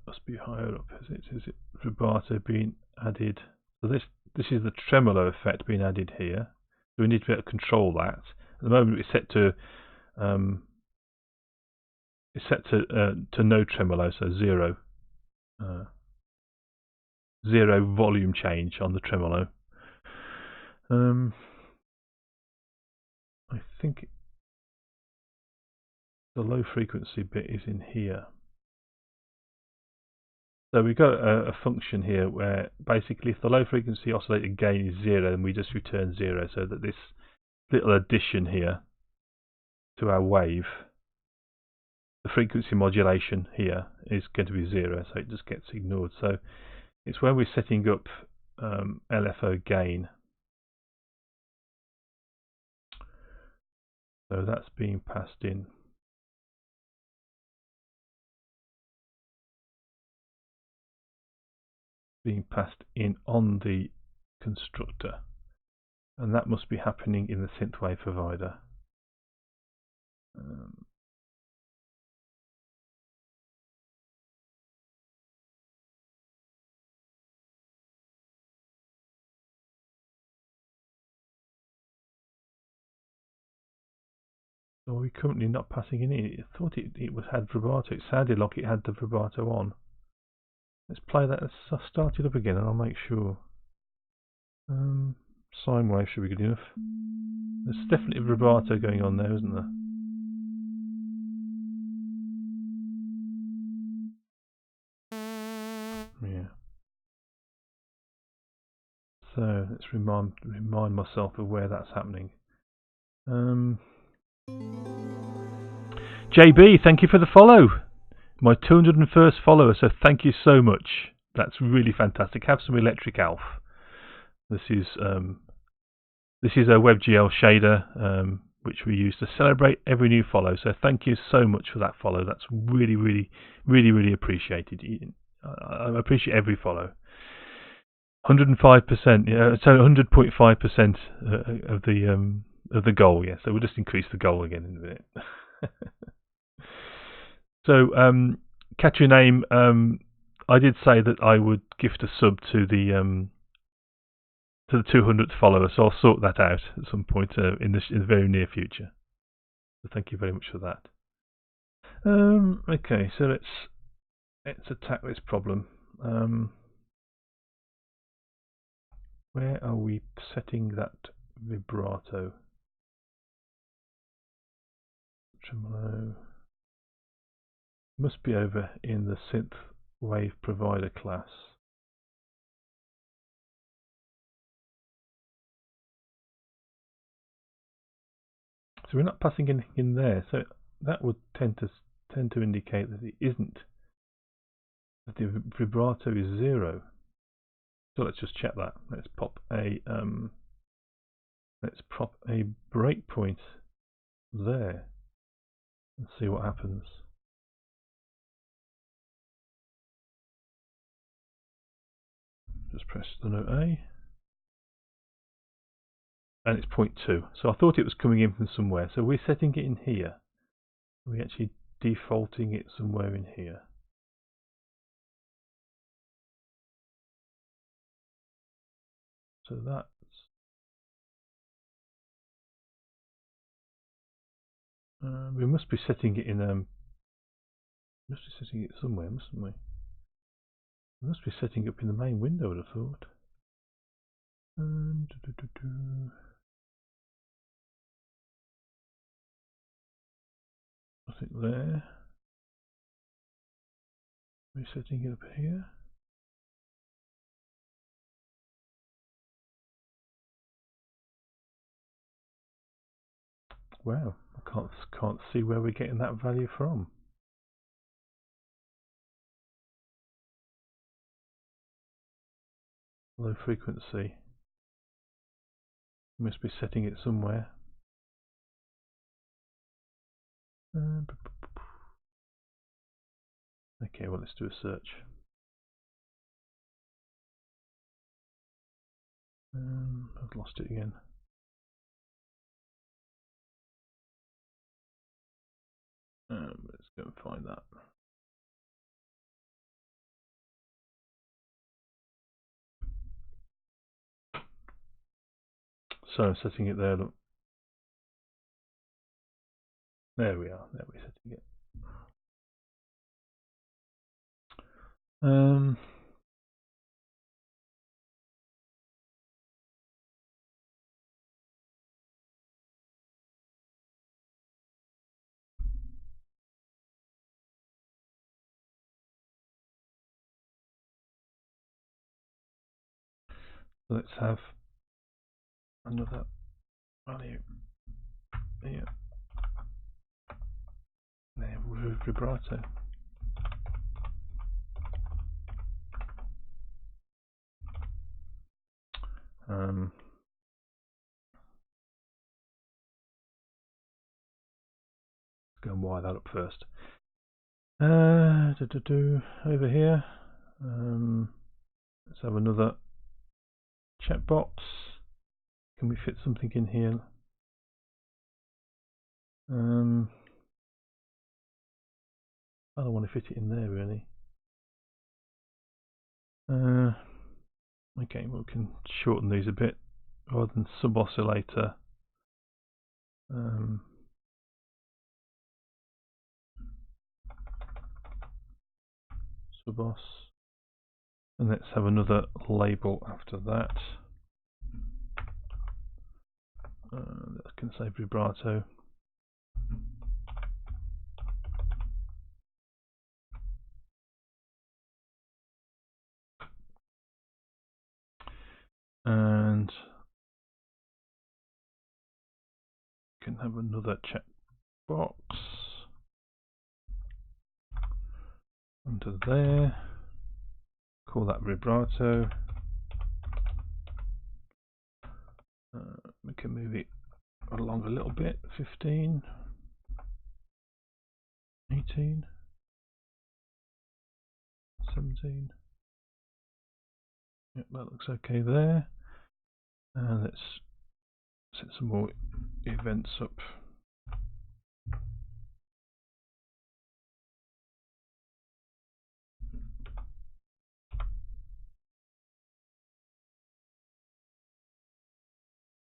Must be higher up. Is it vibrato being added? So this is the tremolo effect being added here. So we need to be able to control that. At the moment it's set to no tremolo, so zero volume change on the tremolo. I think the low frequency bit is in here. So we've got a function here where basically if the low frequency oscillator gain is 0, then we just return 0, so that this little addition here to our wave, the frequency modulation here, is going to be 0, so it just gets ignored. So it's when we're setting up LFO gain. So that's being passed in. Being passed in on the constructor, and that must be happening in the synth wave provider. So we're currently not passing in it. I thought it had vibrato. It sounded like it had the vibrato on. Let's play that. Let's start it up again and I'll make sure. Sine wave should be good enough. There's definitely vibrato going on there, isn't there? Yeah. So let's remind myself of where that's happening. JB, thank you for the follow. My 201st follower, so thank you so much. That's really fantastic. Have some electric Alf. This is a WebGL shader which we use to celebrate every new follow. So thank you so much for that follow. That's really appreciated. I appreciate every follow. 105%, yeah, so 100.5% of the goal. Yeah, so we'll just increase the goal again in a minute. So, catch your name. I did say that I would gift a sub to the 200th follower, so I'll sort that out at some point in the very near future. So thank you very much for that. Okay, so let's attack this problem. Where are we setting that vibrato? Tremolo. Must be over in the synth wave provider class. So we're not passing anything in there, so that would tend to indicate that it isn't, that the vibrato is 0. So let's just check that. Let's pop a breakpoint there and see what happens. Just press the note A, and it's 0.2. So I thought it was coming in from somewhere. So we're setting it in here. We're actually defaulting it somewhere in here. So that's we must be setting it in must be setting it somewhere, mustn't we? We must be setting it up in the main window, I'd have thought. Nothing there. We're setting it up here. Wow, I can't see where we're getting that value from. Low frequency. We must be setting it somewhere. Okay, well, let's do a search. I've lost it again. Let's go and find that. So I'm setting it there. Look. There we are. There we're setting it. Let's have another value here. There, vibrato. Let's go and wire that up first. Over here, let's have another checkbox. Can we fit something in here? I don't want to fit it in there really. Okay, well, we can shorten these a bit rather than Sub Oscillator. Sub Os, and let's have another label after that. That can say vibrato. And can have another checkbox under there. Call that vibrato. We can move it along a little bit. 15, 18, 17. Yep, that looks okay there. And let's set some more events up.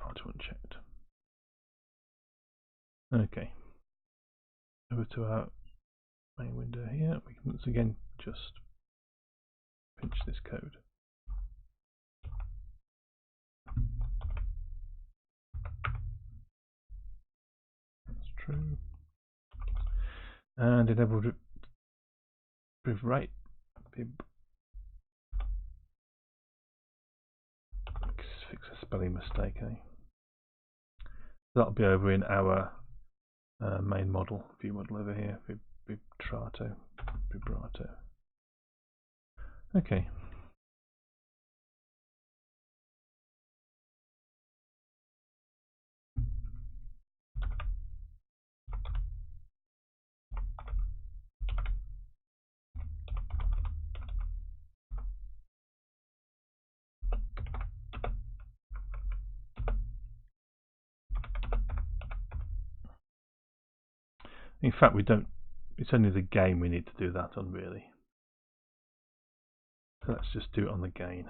Auto unchecked. Okay. Over to our main window here. We can once again just pinch this code. That's true. And enable rate. Fix a spelling mistake, eh? That'll be over in our main model, view model over here, vibrato. Okay. In fact, we don't. It's only the gain we need to do that on, really. So let's just do it on the gain.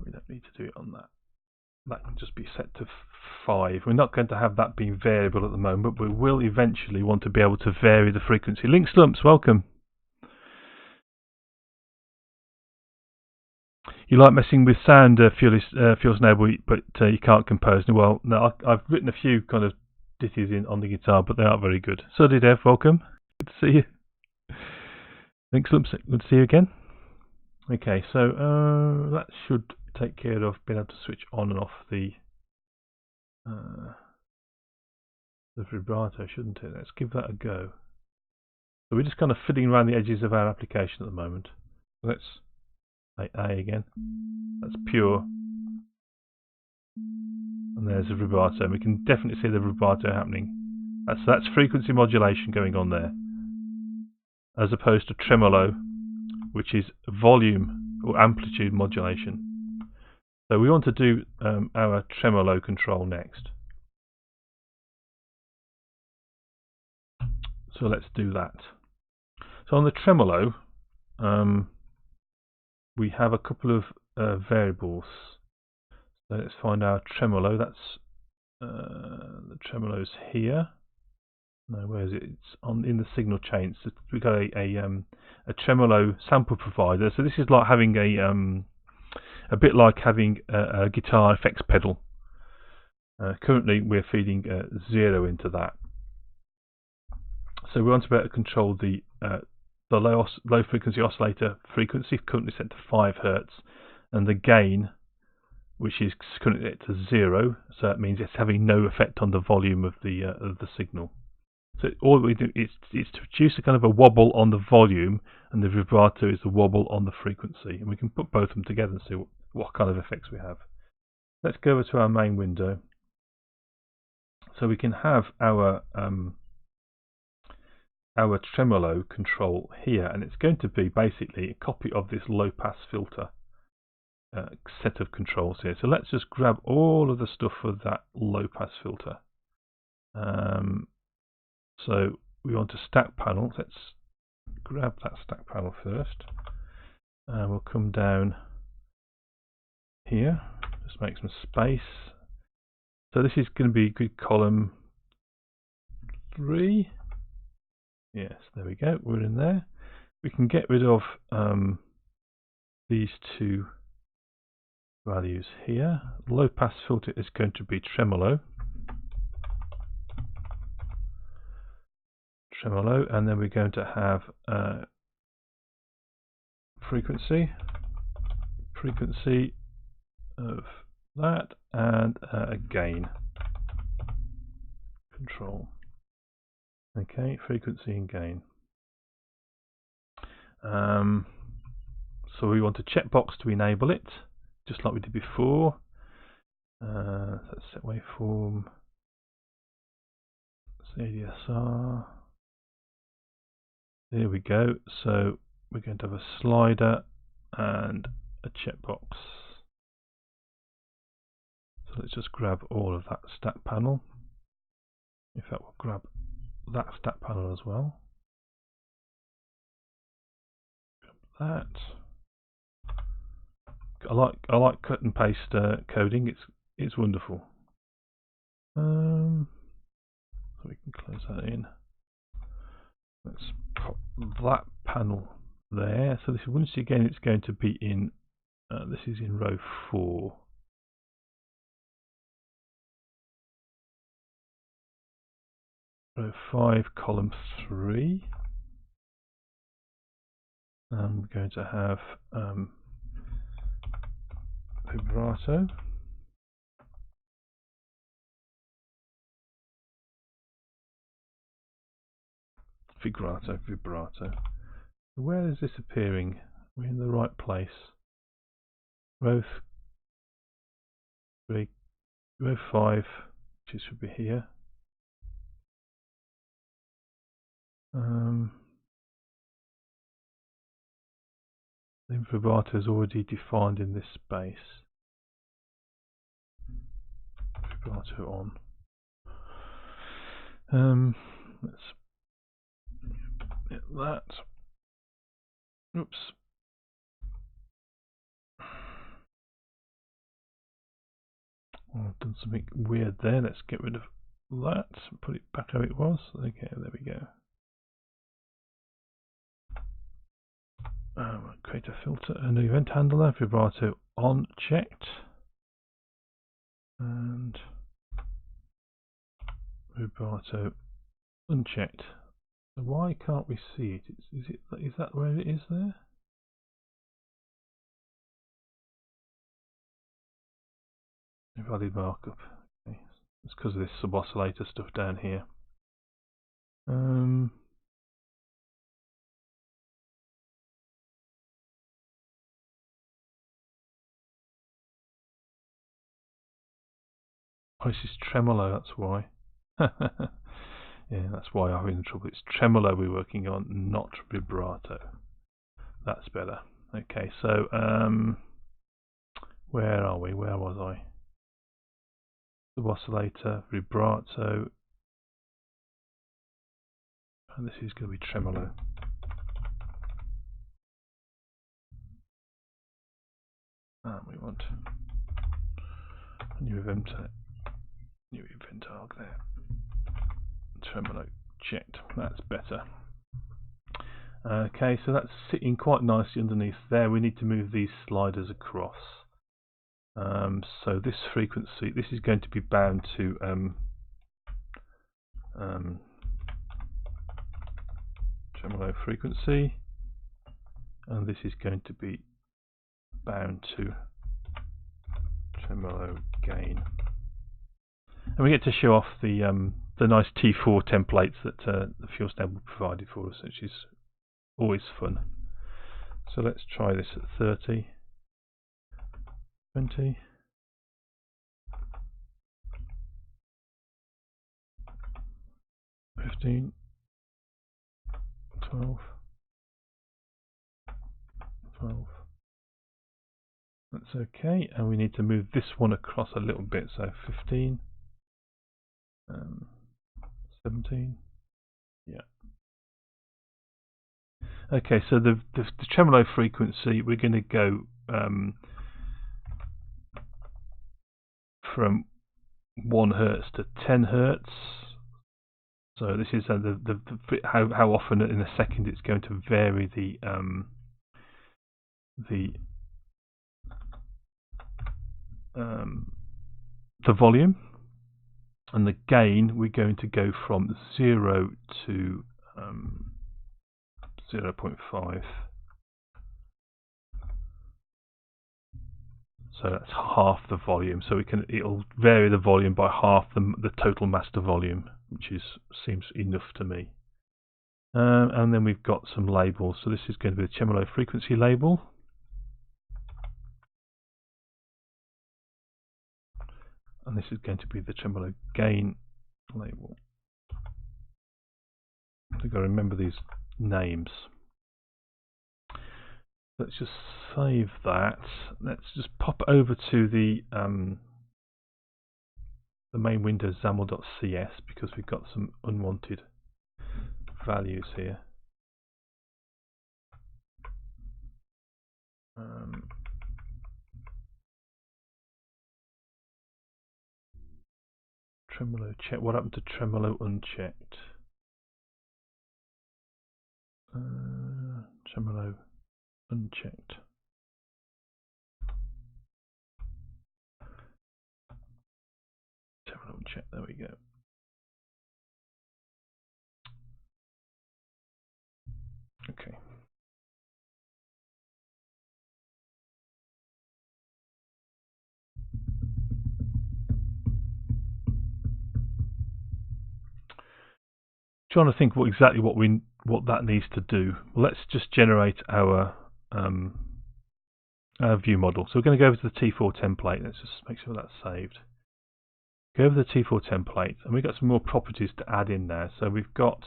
We don't need to do it on that. That can just be set to 5. We're not going to have that being variable at the moment, but we will eventually want to be able to vary the frequency. Link Slumps, welcome. You like messing with sound, Fearless Noble, but you can't compose. Well, no, I've written a few kind of ditties on the guitar, but they aren't very good. So did Ev, welcome. Good to see you. Link Slumps, good to see you again. Okay, so that should take care of being able to switch on and off the vibrato, shouldn't it? Let's give that a go. So we're just kind of fiddling around the edges of our application at the moment. Let's say A again. That's pure. And there's a vibrato. We can definitely see the vibrato happening. That's frequency modulation going on there, as opposed to tremolo, which is volume or amplitude modulation. So we want to do our tremolo control next. So let's do that. So on the tremolo, we have a couple of variables. So let's find our tremolo. That's the tremolo's here. No, where is it? It's in the signal chain. So we've got a tremolo sample provider. So this is like having a bit like having a guitar effects pedal. Currently, we're feeding 0 into that. So we want to be able to control the low frequency oscillator frequency, currently set to 5 Hz, and the gain, which is currently set to 0. So that means it's having no effect on the volume of the signal. So all we do is to produce a kind of a wobble on the volume, and the vibrato is the wobble on the frequency. And we can put both of them together and see what kind of effects we have. Let's go over to our main window. So we can have our tremolo control here, and it's going to be basically a copy of this low pass filter set of controls here. So let's just grab all of the stuff for that low pass filter. So we want a stack panel. Let's grab that stack panel first, and we'll come down here, just make some space. So this is going to be good column 3. Yes, there we go, we're in there. We can get rid of these two values here. Low pass filter is going to be tremolo, and then we're going to have frequency of that, and a gain control. Okay, frequency and gain. So we want a checkbox to enable it, just like we did before. Let's set waveform, ADSR. There we go. So we're going to have a slider and a checkbox. So let's just grab all of that stack panel. In fact, we'll grab that stack panel as well. Grab that. I like cut and paste coding. It's wonderful. So we can close that in. Let's pop that panel there. So this once again it's going to be in. This is in row 4. Row 5, column 3. And we're going to have vibrato. Vibrato. Where is this appearing? We're in the right place. Row 3, row 5, which should be here. The vibrato is already defined in this space. Vibrato on. Let's get that. Oops. Oh, I've done something weird there. Let's get rid of that. Put it back how it was. Okay, there we go. Create a filter, a new event handler, vibrato on checked, and vibrato unchecked. So why can't we see it? Is that where it is there? Invalid markup. Okay. It's because of this sub oscillator stuff down here. Oh, this is tremolo, that's why. Yeah, that's why I'm in trouble. It's tremolo we're working on, not vibrato. That's better. Okay, so where are we? Where was I? Sub oscillator, vibrato, and this is going to be tremolo. And we want a new event arc there. Tremolo checked. That's better. Okay, so that's sitting quite nicely underneath there. We need to move these sliders across. So this frequency, this is going to be bound to tremolo frequency, and this is going to be bound to tremolo gain. And we get to show off the nice T4 templates that the Fuel Stable provided for us, which is always fun. So let's try this at 30, 20, 15, 12, 12. That's okay, and we need to move this one across a little bit, so 15, 17, yeah. Okay, so the tremolo frequency, we're going to go from 1 Hertz to 10 Hertz. So this is how often in a second it's going to vary the volume, and the gain we're going to go from 0 to 0.5. So that's half the volume. So it'll vary the volume by half the total master volume, which seems enough to me. And then we've got some labels. So this is going to be the Tremolo Frequency label. And this is going to be the Tremolo Gain label. I've got to remember these names. Let's just save that. Let's just pop over to the main window XAML.cs, because we've got some unwanted values here. Tremolo check. What happened to tremolo unchecked? Tremolo unchecked. Tremolo unchecked. There we go. Okay. trying to think exactly what that needs to do. Well, let's just generate our view model. So we're going to go over to the T4 template. Let's just make sure that's saved. Go over the T4 template, and we've got some more properties to add in there. So we've got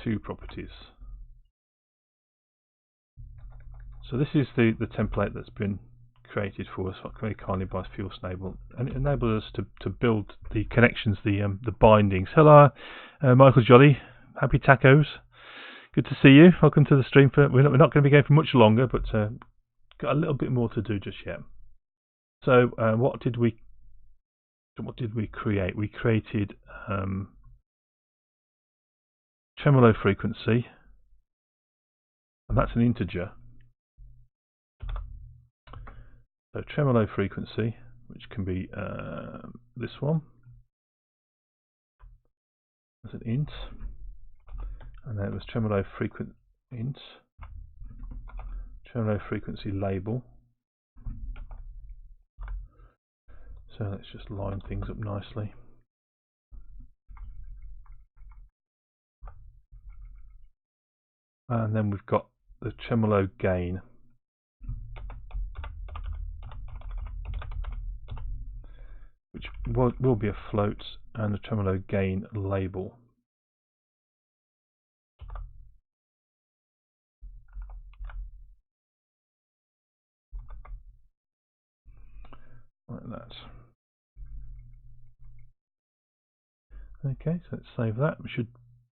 two properties. So this is the template that's been created for us very kindly by Fuel Snable, and it enables us to build the connections, the bindings. Hello, Michael Jolly, happy tacos. Good to see you. Welcome to the stream. We're not going to be going for much longer, but got a little bit more to do just yet. So what did we create? We created Tremolo Frequency, and that's an integer. So Tremolo Frequency, which can be this one as an int, and then it was Tremolo int, Tremolo Frequency label. So let's just line things up nicely. And then we've got the Tremolo gain, which will be a float, and the Tremolo gain label. Like that. Okay, so let's save that. We should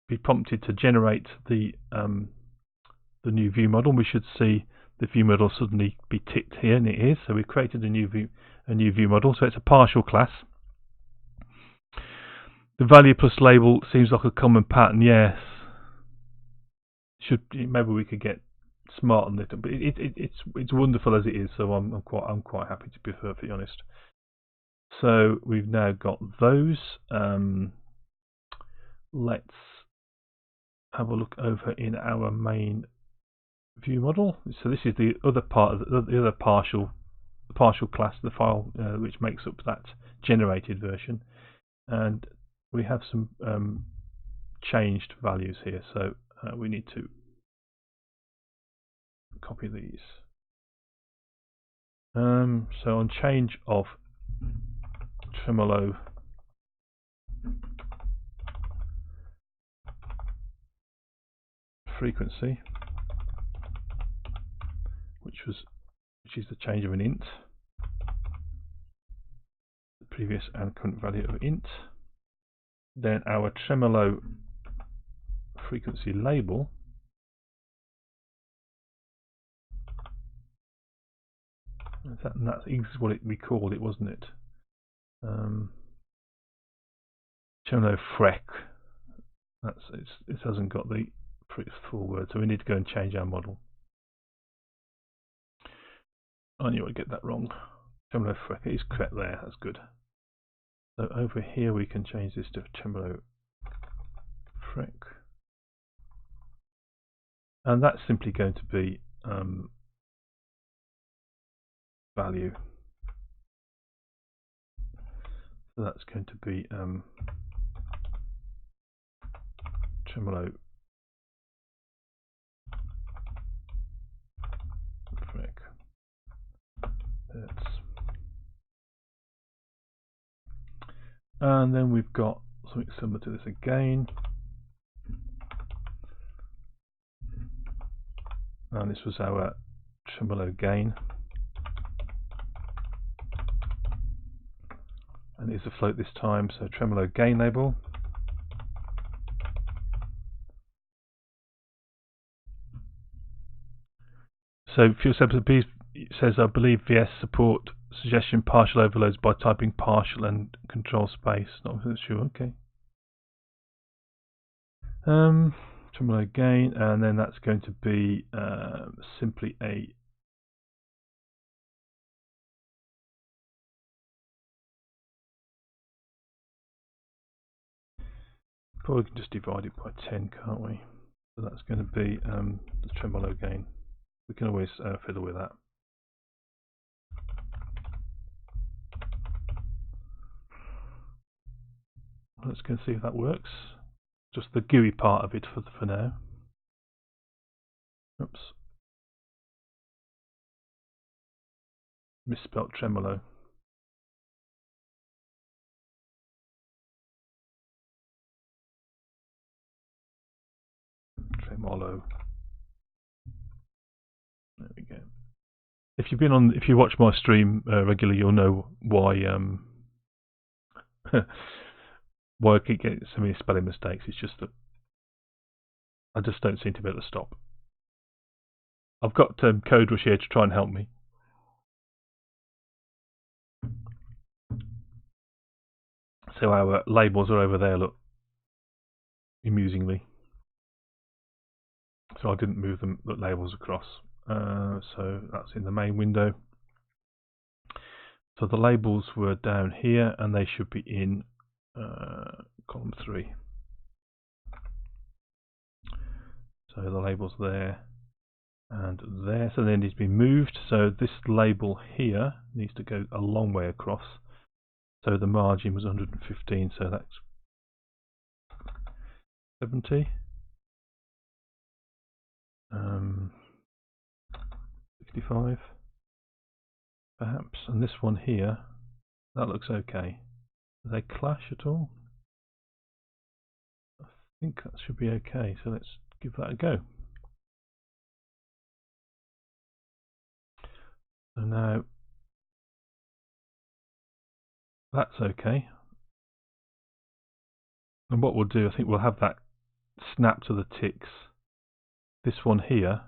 be prompted to generate the new view model. We should see the view model suddenly be ticked here, and it is. So we've created a new view model. So it's a partial class. The value plus label seems like a common pattern. Yes. Maybe we could get smart on it, but it's wonderful as it is. So I'm quite happy, to be perfectly honest. So we've now got those. Let's have a look over in our main view model. So this is the other part of the other partial class, the file which makes up that generated version, and we have some changed values here. So we need to copy these. So on change of Tremolo frequency, which is the change of an int, the previous and current value of int. Then our Tremolo frequency label, that's what we called it, wasn't it? Tremolo Frec. It hasn't got the full word, so we need to go and change our model. I knew I'd get that wrong. Tremolo Frec, it is correct there, that's good. So over here we can change this to Tremolo Frec, and that's simply going to be value. So that's going to be Tremolo Frec. And then we've got something similar to this again, and this was our Tremolo gain, and it's a float this time, so Tremolo gain label. So Fuel Snable says, I believe VS support suggestion partial overloads by typing partial and control space. Not sure. Okay. Tremolo gain, and then that's going to be simply a probably can just divide it by 10, can't we? So that's going to be the Tremolo gain. We can always fiddle with that. Let's go and see if that works. Just the GUI part of it for now. Oops. Misspelt tremolo. Tremolo. There we go. If you watch my stream regularly, you'll know why why I keep getting so many spelling mistakes. It's just that I just don't seem to be able to stop. I've got CodeRush here to try and help me. So our labels are over there, look, amusingly. So I didn't move the labels across. So that's in the main window. So the labels were down here, and they should be in column 3. So the labels there and there. So they need to be moved. So this label here needs to go a long way across. So the margin was 115. So that's 70. 65 perhaps, and this one here, that looks okay. Do they clash at all? I think that should be okay, so let's give that a go. So now that's okay, and what we'll do, I think we'll have that snap to the ticks. This one here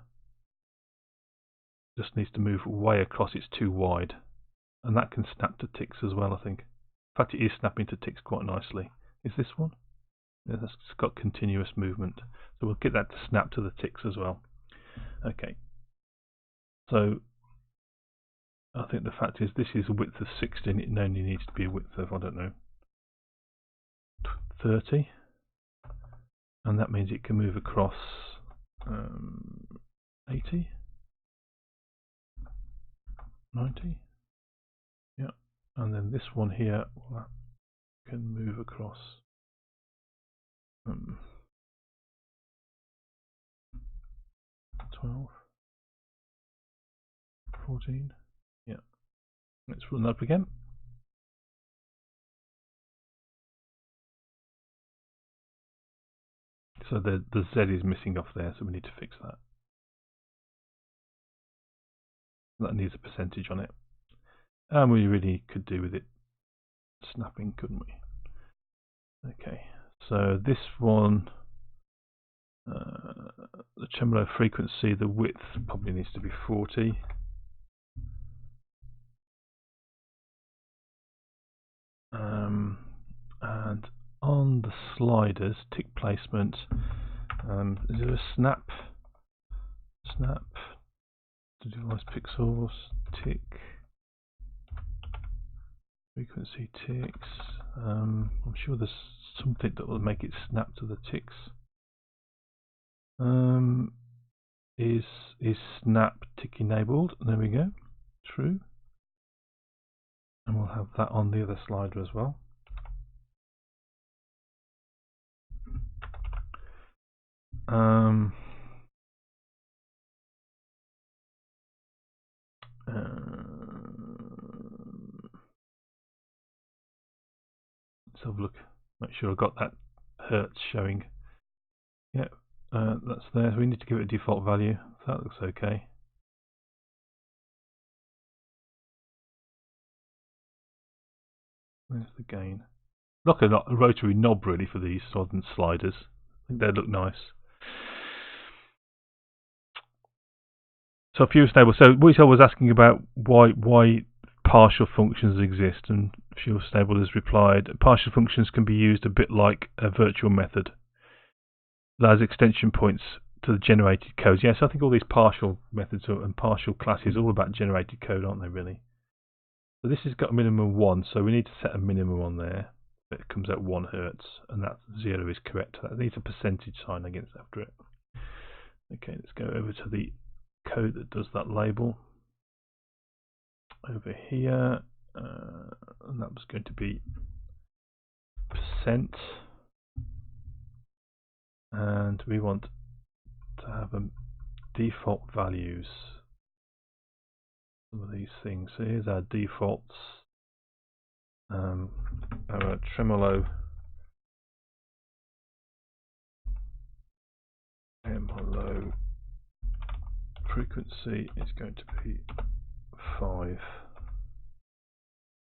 just needs to move way across, it's too wide, and that can snap to ticks as well, I think. In fact, it is snapping to ticks quite nicely. Is this one? Yeah, it's got continuous movement, so we'll get that to snap to the ticks as well. Okay, so I think the fact is this is a width of 16, it only needs to be a width of, I don't know, 30, and that means it can move across 80, 90, yeah, and then this one here, well, that can move across 12, 14, yeah. Let's run that up again. So the Z is missing off there, so we need to fix that. That needs a percentage on it. And we really could do with it snapping, couldn't we? Okay, so this one, the Tremolo Frequency, the width probably needs to be 40. And on the sliders, tick placement, is there a snap to device pixels, tick, frequency ticks. I'm sure there's something that will make it snap to the ticks. Is snap tick enabled? There we go. True. And we'll have that on the other slider as well. Let's have a look. Make sure I've got that hertz showing. Yeah, that's there. So we need to give it a default value. So that looks okay. Where's the gain? Look, a rotary knob really for these southern sliders. I think they look nice. So Fuel Stable. So Weasel was asking about why partial functions exist, and Fuel Stable has replied, partial functions can be used a bit like a virtual method. Allows extension points to the generated codes. Yes, I think all these partial methods and partial classes are all about generated code, aren't they, really? So this has got a minimum of 1, so we need to set a minimum on there. It comes out 1 Hertz, and that 0 is correct. That needs a percentage sign against after it. Okay, let's go over to the code that does that label. Over here, and that was going to be percent, and we want to have default values. Some of these things. So here's our defaults. Our tremolo frequency is going to be 5.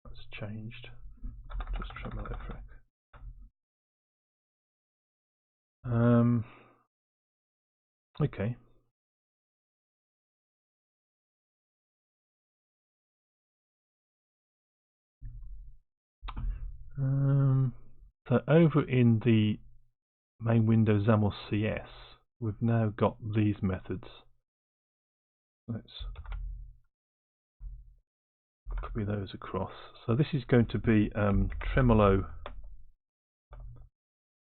That's changed. Just tremolo freq. Okay. So over in the main window XAML CS, we've now got these methods. Let's copy those across. So this is going to be tremolo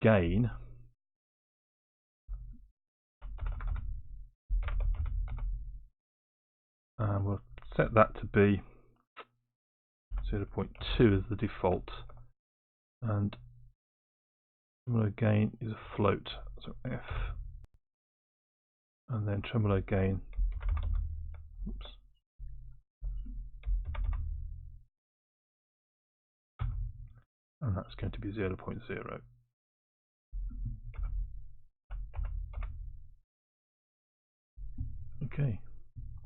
gain. And we'll set that to be 0.2 as the default. And tremolo gain is a float, so F. And then tremolo gain. Oops. And that's going to be 0.0. Okay,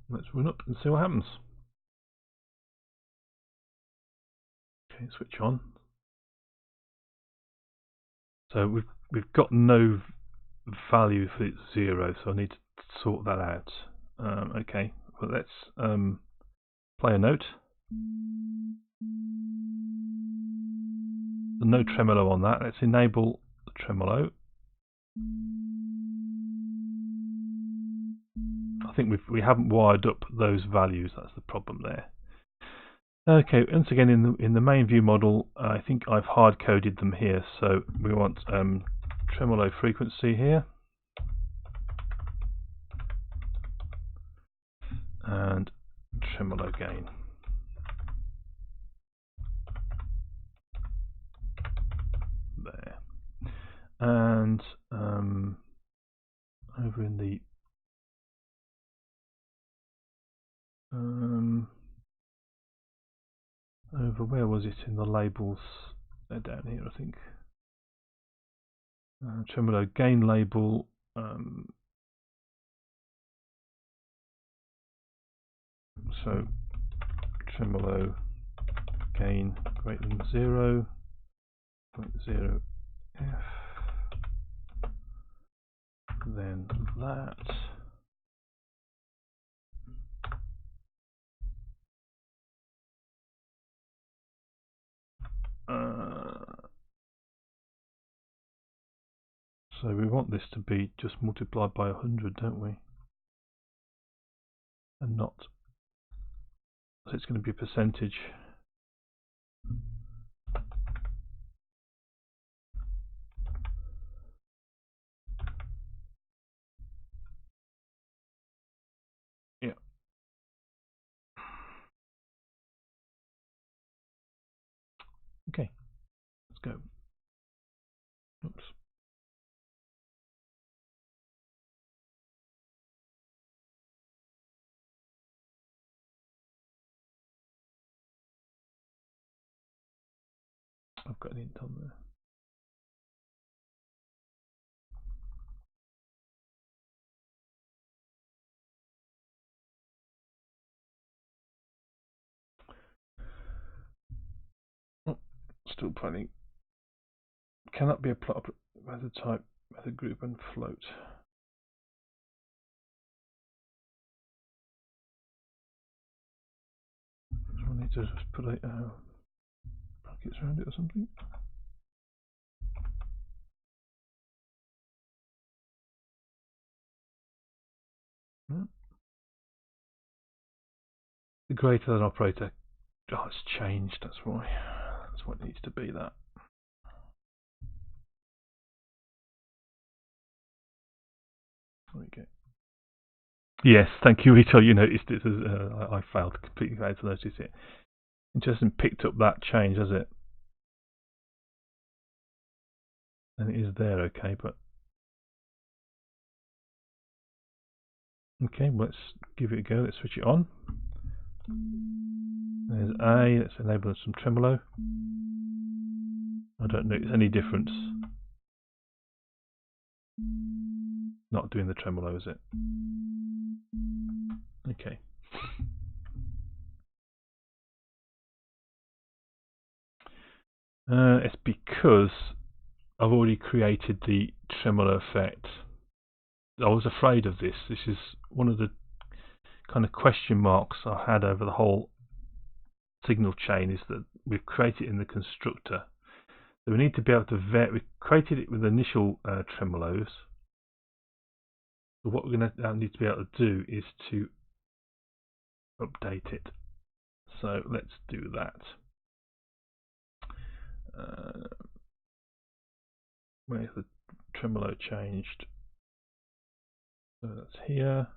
let's run up and see what happens. Okay, switch on. So we've got no value for 0, so I need to sort that out. Okay, well let's play a note. No tremolo on that. Let's enable the tremolo. I think we haven't wired up those values. That's the problem there. Okay, once again in the main view model, I think I've hard coded them here. So we want tremolo frequency here, and tremolo gain. There. And over in the over where was it in the labels? They're down here, I think. Tremolo gain label. So tremolo gain greater than 0.0 F. Then that. So we want this to be just multiplied by 100, don't we? And not. So it's going to be a percentage. Yeah. Okay. Let's go. Oops. I've got an int on there. Oh, still planning. Cannot be a plot method type, method group, and float. So I need to just put a brackets around it or something. Yeah. The greater than operator. Oh, it's changed. That's why. That's what needs to be. That. There we go. Yes, thank you, Rito. You noticed it. I failed completely to notice it. Interesting. Picked up that change, has it? and it is there, okay, but okay, well, let's give it a go. Let's switch it on. There's A. Let's enable some tremolo. I don't know if it's any difference. Not doing the tremolo, is it? Okay. It's because I've already created the tremolo effect. I was afraid of this. This is one of the kind of question marks I had over the whole signal chain, is that we've created it in the constructor. So we need to be able to we created it with initial tremolos. So what we're going to need to be able to do is to update it. So let's do that. Where's the tremolo changed? So that's here.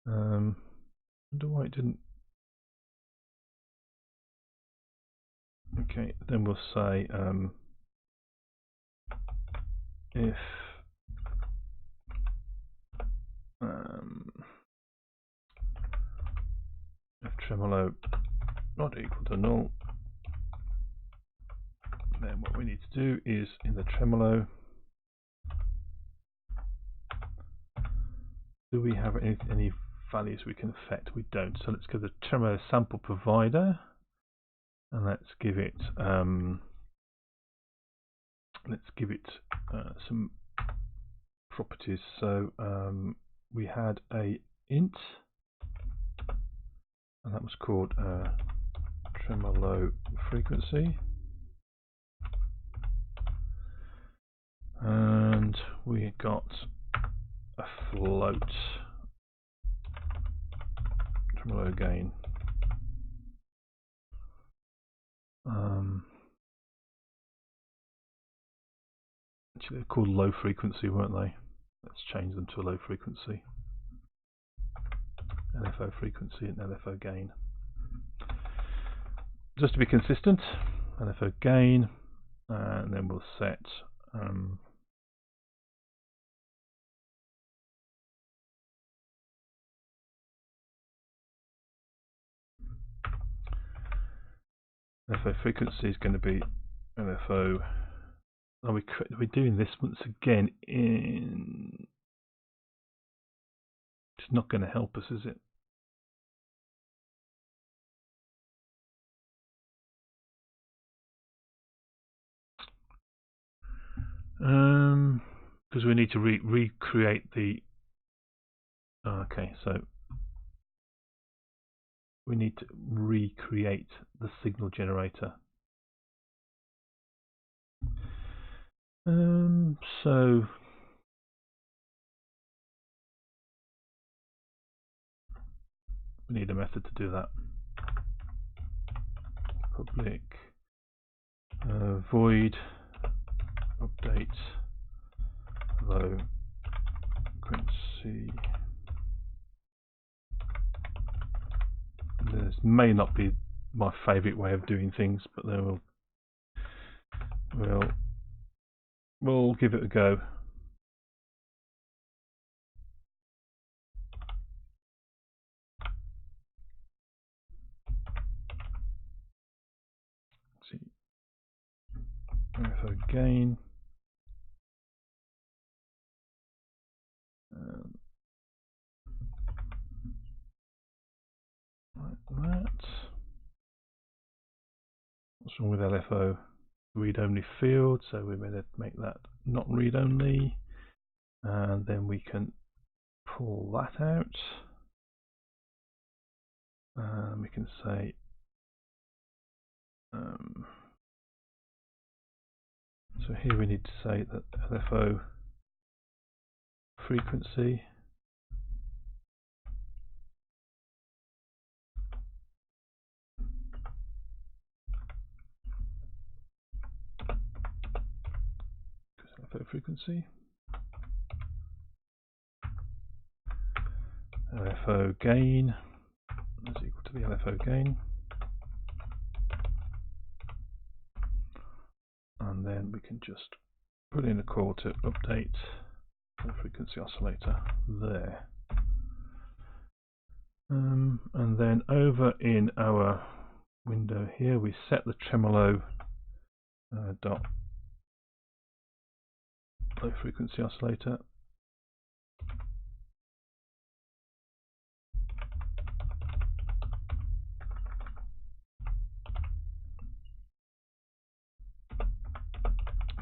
I wonder why it didn't. Okay, then we'll say if tremolo not equal to null, then what we need to do is in the tremolo, do we have any values we can affect? We don't. So let's go to the tremolo sample provider, and let's give it some properties. So we had a int, and that was called Tremolo Frequency, and we got a float tremolo gain. Actually, they're called low frequency, weren't they? Let's change them to a low frequency. LFO frequency and LFO gain. Just to be consistent, LFO gain, and then we'll set LFO frequency is going to be LFO. Are we doing this once again? It's not going to help us, is it? Because we need to recreate the. Okay, so we need to recreate the signal generator. So we need a method to do that. Public void update low frequency. This may not be my favorite way of doing things, but then we'll give it a go. Let's see, LFO gain. Like that. What's wrong with LFO? Read-only field, so we're going to make that not read-only, and then we can pull that out. We can say so here we need to say that LFO frequency LFO gain is equal to the LFO gain, and then we can just put in a call to update the frequency oscillator there. And then over in our window here, we set the tremolo dot low frequency oscillator.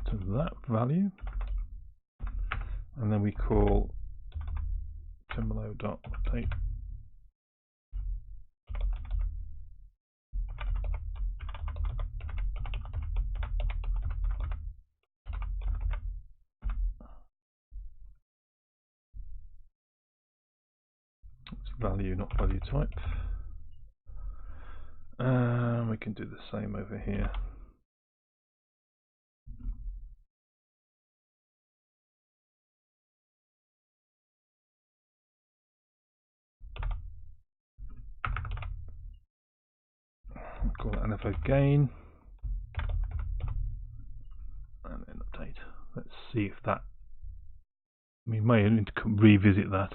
To that value, and then we call tremolo dot update value, not value type. We can do the same over here. We'll call it Analogue gain, and then update. Let's see if that. We may need to revisit that.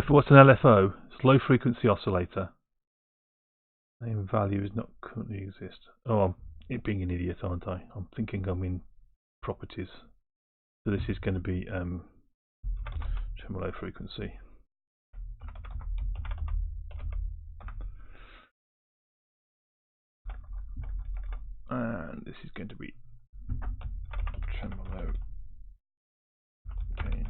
What's an LFO? It's low frequency oscillator. Name value is not currently exist. Oh, I'm being an idiot, aren't I? I'm thinking I'm in properties. So this is going to be tremolo frequency. And this is going to be tremolo gain.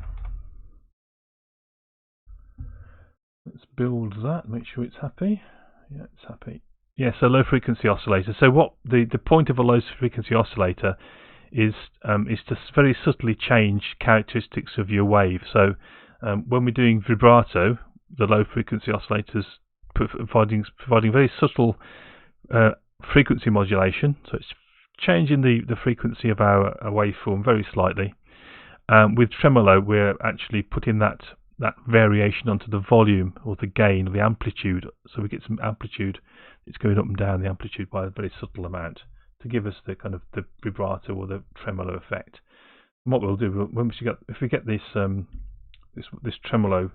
Let's build that, make sure it's happy. Yeah, it's happy. Yeah, so low frequency oscillator. So what the point of a low frequency oscillator is to very subtly change characteristics of your wave. So when we're doing vibrato, the low frequency oscillators providing very subtle frequency modulation. So it's changing the frequency of our waveform very slightly. With tremolo, we're actually putting that variation onto the volume or the gain or the amplitude, so we get some amplitude. It's going up and down the amplitude by a very subtle amount to give us the kind of the vibrato or the tremolo effect. And what we'll do if we get this this tremolo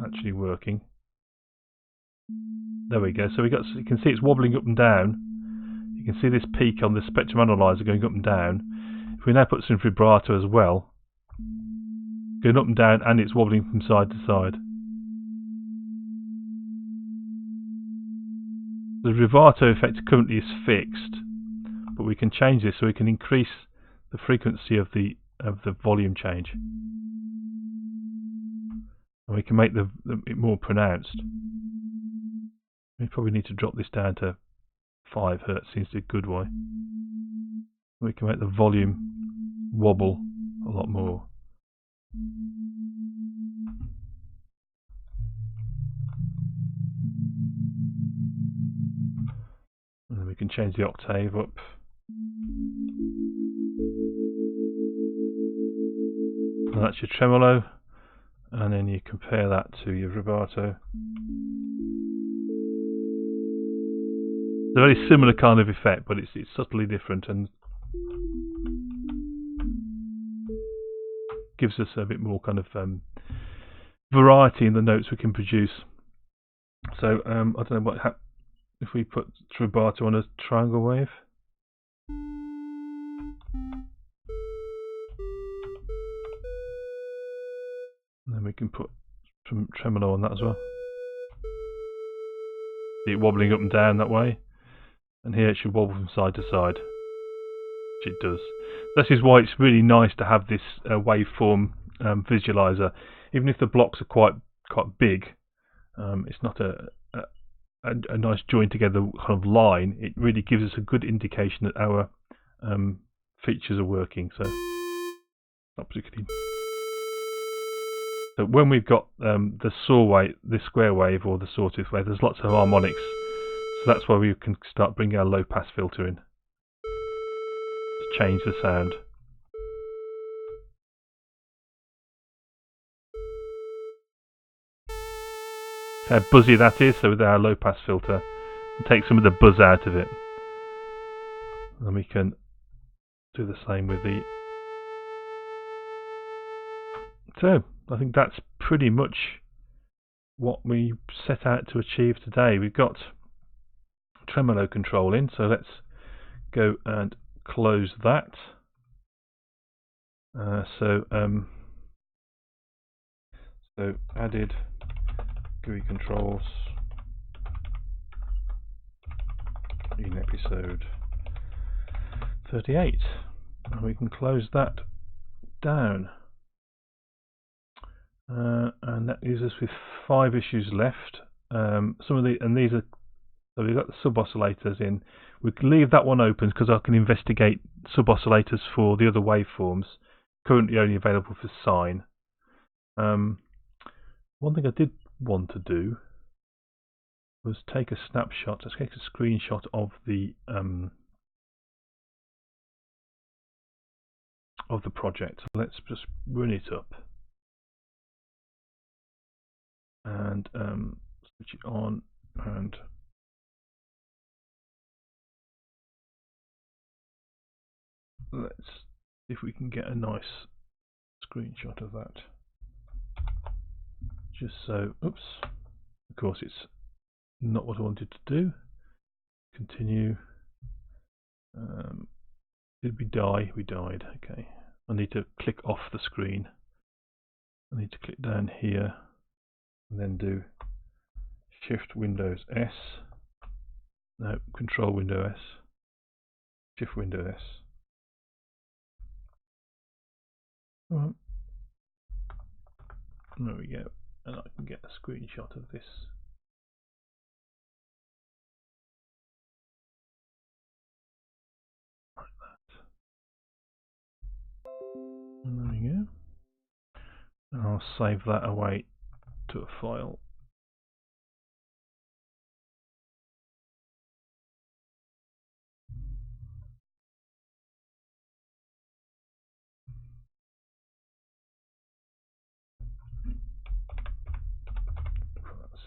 actually working, there we go. So you can see it's wobbling up and down. You can see this peak on the spectrum analyzer going up and down. If we now put some vibrato as well, going up and down, and it's wobbling from side to side. The vibrato effect currently is fixed, but we can change this so we can increase the frequency of the volume change, and we can make it more pronounced. We probably need to drop this down to 5 Hz. Seems to be a good way. We can make the volume wobble a lot more. And we can change the octave up. And that's your tremolo, and then you compare that to your vibrato. It's a very similar kind of effect, but it's subtly different and gives us a bit more kind of variety in the notes we can produce. So I don't know what if we put vibrato on a triangle wave. And then we can put some tremolo on that as well. See it wobbling up and down that way. And here it should wobble from side to side, which it does. This is why it's really nice to have this waveform visualizer. Even if the blocks are quite big, it's not a nice joined together kind of line. It really gives us a good indication that our features are working. So not particularly. So when we've got the square wave or the Sawtooth wave, there's lots of harmonics. So that's why we can start bringing our low pass filter in to change the sound. How buzzy that is. So with our low pass filter, we'll take some of the buzz out of it, and we can do the same with the So I think that's pretty much what we set out to achieve today. We've got tremolo control in, so let's go and close that. So added GUI controls in episode 38, and we can close that down. And that leaves us with 5 issues left. Some of the, and these are, so we've got the sub oscillators in. We can leave that one open because I can investigate sub oscillators for the other waveforms, currently only available for sine. One thing I did want to do was take a snapshot. Let's take a screenshot of the project. So let's just run it up and switch it on, and let's see if we can get a nice screenshot of that. Just so, oops, of course it's not what I wanted to do. Continue. Did we die? We died. Okay. I need to click off the screen. I need to click down here and then do Shift Windows S. No, Control Window S. Shift Window S. Right. There we go. And I can get a screenshot of this. Like that. And there we go. And I'll save that away to a file.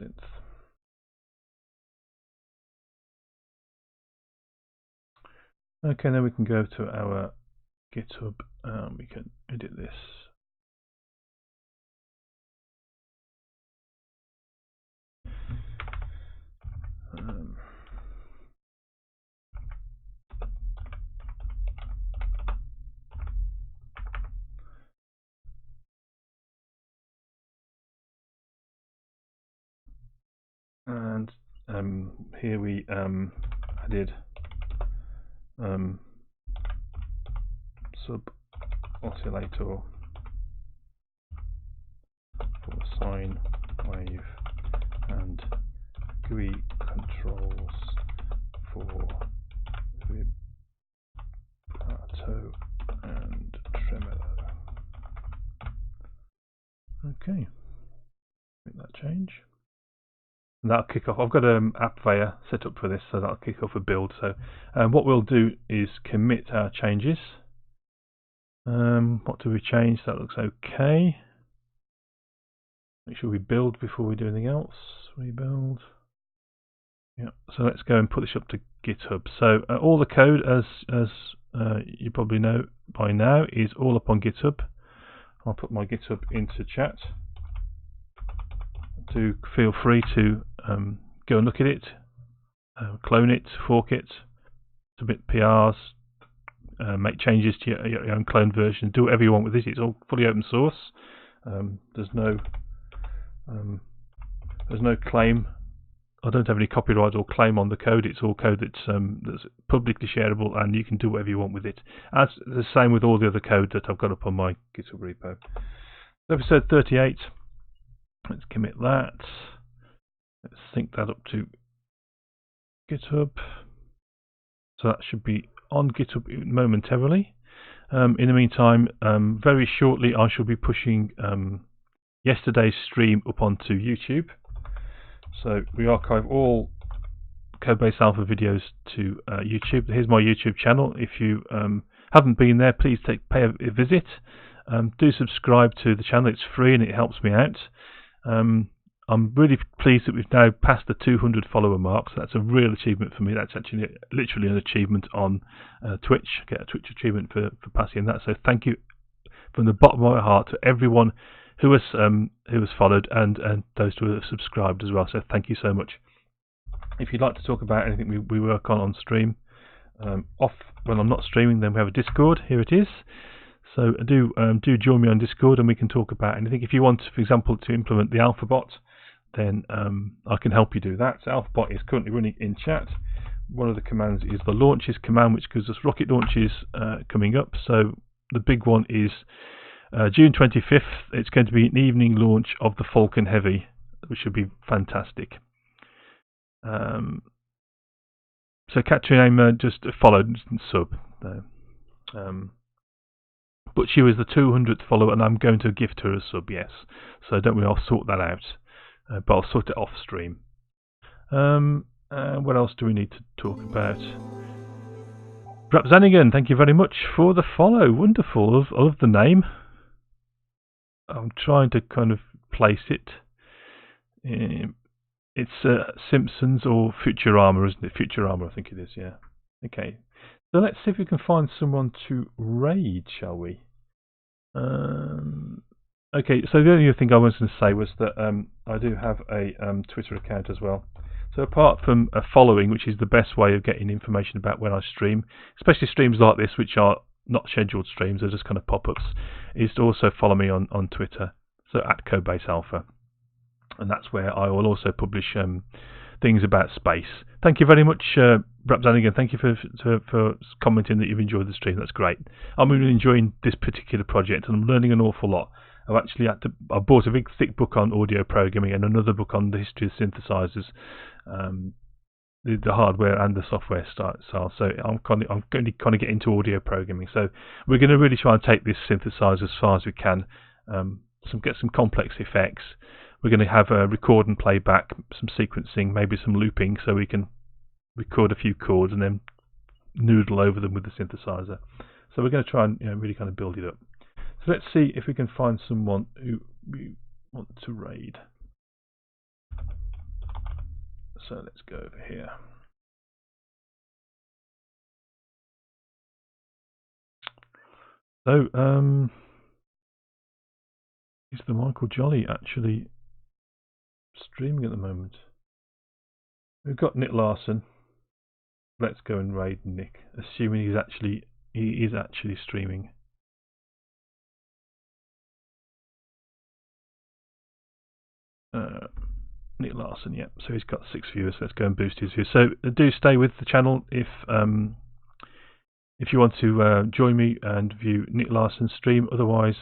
Synth. Okay, then we can go to our GitHub. We can edit this. And here we added Sub Oscillator for Sine Wave and GUI controls for vibrato and tremolo. Okay, make that change. And that'll kick off. I've got an AppVeyor set up for this, so that'll kick off a build. So what we'll do is commit our changes. What do we change? That looks okay. Make sure we build before we do anything else. Rebuild. Yeah. So let's go and put this up to GitHub. So all the code, as you probably know by now, is all up on GitHub. I'll put my GitHub into chat. Do feel free to go and look at it, clone it, fork it, submit PRs, make changes to your own clone version, do whatever you want with it. It's all fully open source. There's no claim. I don't have any copyright or claim on the code. It's all code that's publicly shareable, and you can do whatever you want with it. As the same with all the other code that I've got up on my GitHub repo. Episode 38. Let's commit that. Let's sync that up to GitHub. So that should be on GitHub momentarily. In the meantime, very shortly I shall be pushing yesterday's stream up onto YouTube. So we archive all Codebase Alpha videos to YouTube. Here's my YouTube channel. If you haven't been there, please pay a visit. Do subscribe to the channel. It's free and it helps me out. I'm really pleased that we've now passed the 200 follower mark, so that's a real achievement for me. That's actually literally an achievement on Twitch. I get a Twitch achievement for passing that, so thank you from the bottom of my heart to everyone who has followed and those who have subscribed as well. So thank you so much. If you'd like to talk about anything we work on stream, when I'm not streaming, then we have a Discord. Here it is. So do join me on Discord, and we can talk about anything. If you want, for example, to implement the Alphabot, then I can help you do that. So Alphabot is currently running in chat. One of the commands is the launches command, which gives us rocket launches coming up. So the big one is June 25th. It's going to be an evening launch of the Falcon Heavy, which should be fantastic. So Katrina just followed Sub. But she was the 200th follower, and I'm going to gift her a sub, yes. So don't worry, I'll sort that out. But I'll sort it off stream. What else do we need to talk about? Rapzanigan, thank you very much for the follow. Wonderful. I love the name. I'm trying to kind of place it. It's Simpsons or Futurama, isn't it? Futurama, I think it is, yeah. Okay. So let's see if we can find someone to raid, shall we? Okay, so the only other thing I was going to say was that I do have a Twitter account as well. So apart from following, which is the best way of getting information about when I stream, especially streams like this, which are not scheduled streams, they're just kind of pop-ups, is to also follow me on Twitter, so at CodebaseAlpha. And that's where I will also publish things about space. Thank you very much, Rapzanigan. Thank you for commenting that you've enjoyed the stream. That's great. I'm really enjoying this particular project, and I'm learning an awful lot. I bought a big thick book on audio programming and another book on the history of synthesizers, the hardware and the software style. So I'm going to kind of get into audio programming. So we're going to really try and take this synthesizer as far as we can. Get some complex effects. We're going to have a record and playback, some sequencing, maybe some looping, so we can record a few chords and then noodle over them with the synthesizer. So we're going to try and really kind of build it up. So let's see if we can find someone who we want to raid. So let's go over here. So is the Michael Jolly actually streaming at the moment? We've got Nick Larson. Let's go and raid Nick, assuming he is actually streaming. Nick Larson, yeah. So he's got 6 viewers. Let's go and boost his views. So do stay with the channel if you want to join me and view Nick Larson's stream. Otherwise,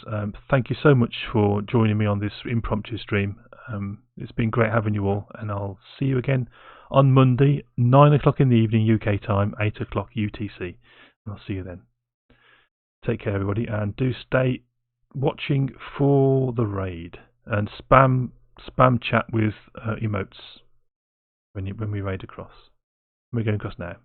thank you so much for joining me on this impromptu stream. It's been great having you all, and I'll see you again on Monday, 9 o'clock in the evening UK time, 8 o'clock UTC. And I'll see you then. Take care, everybody, and do stay watching for the raid, and spam chat with emotes when we raid across. We're going across now.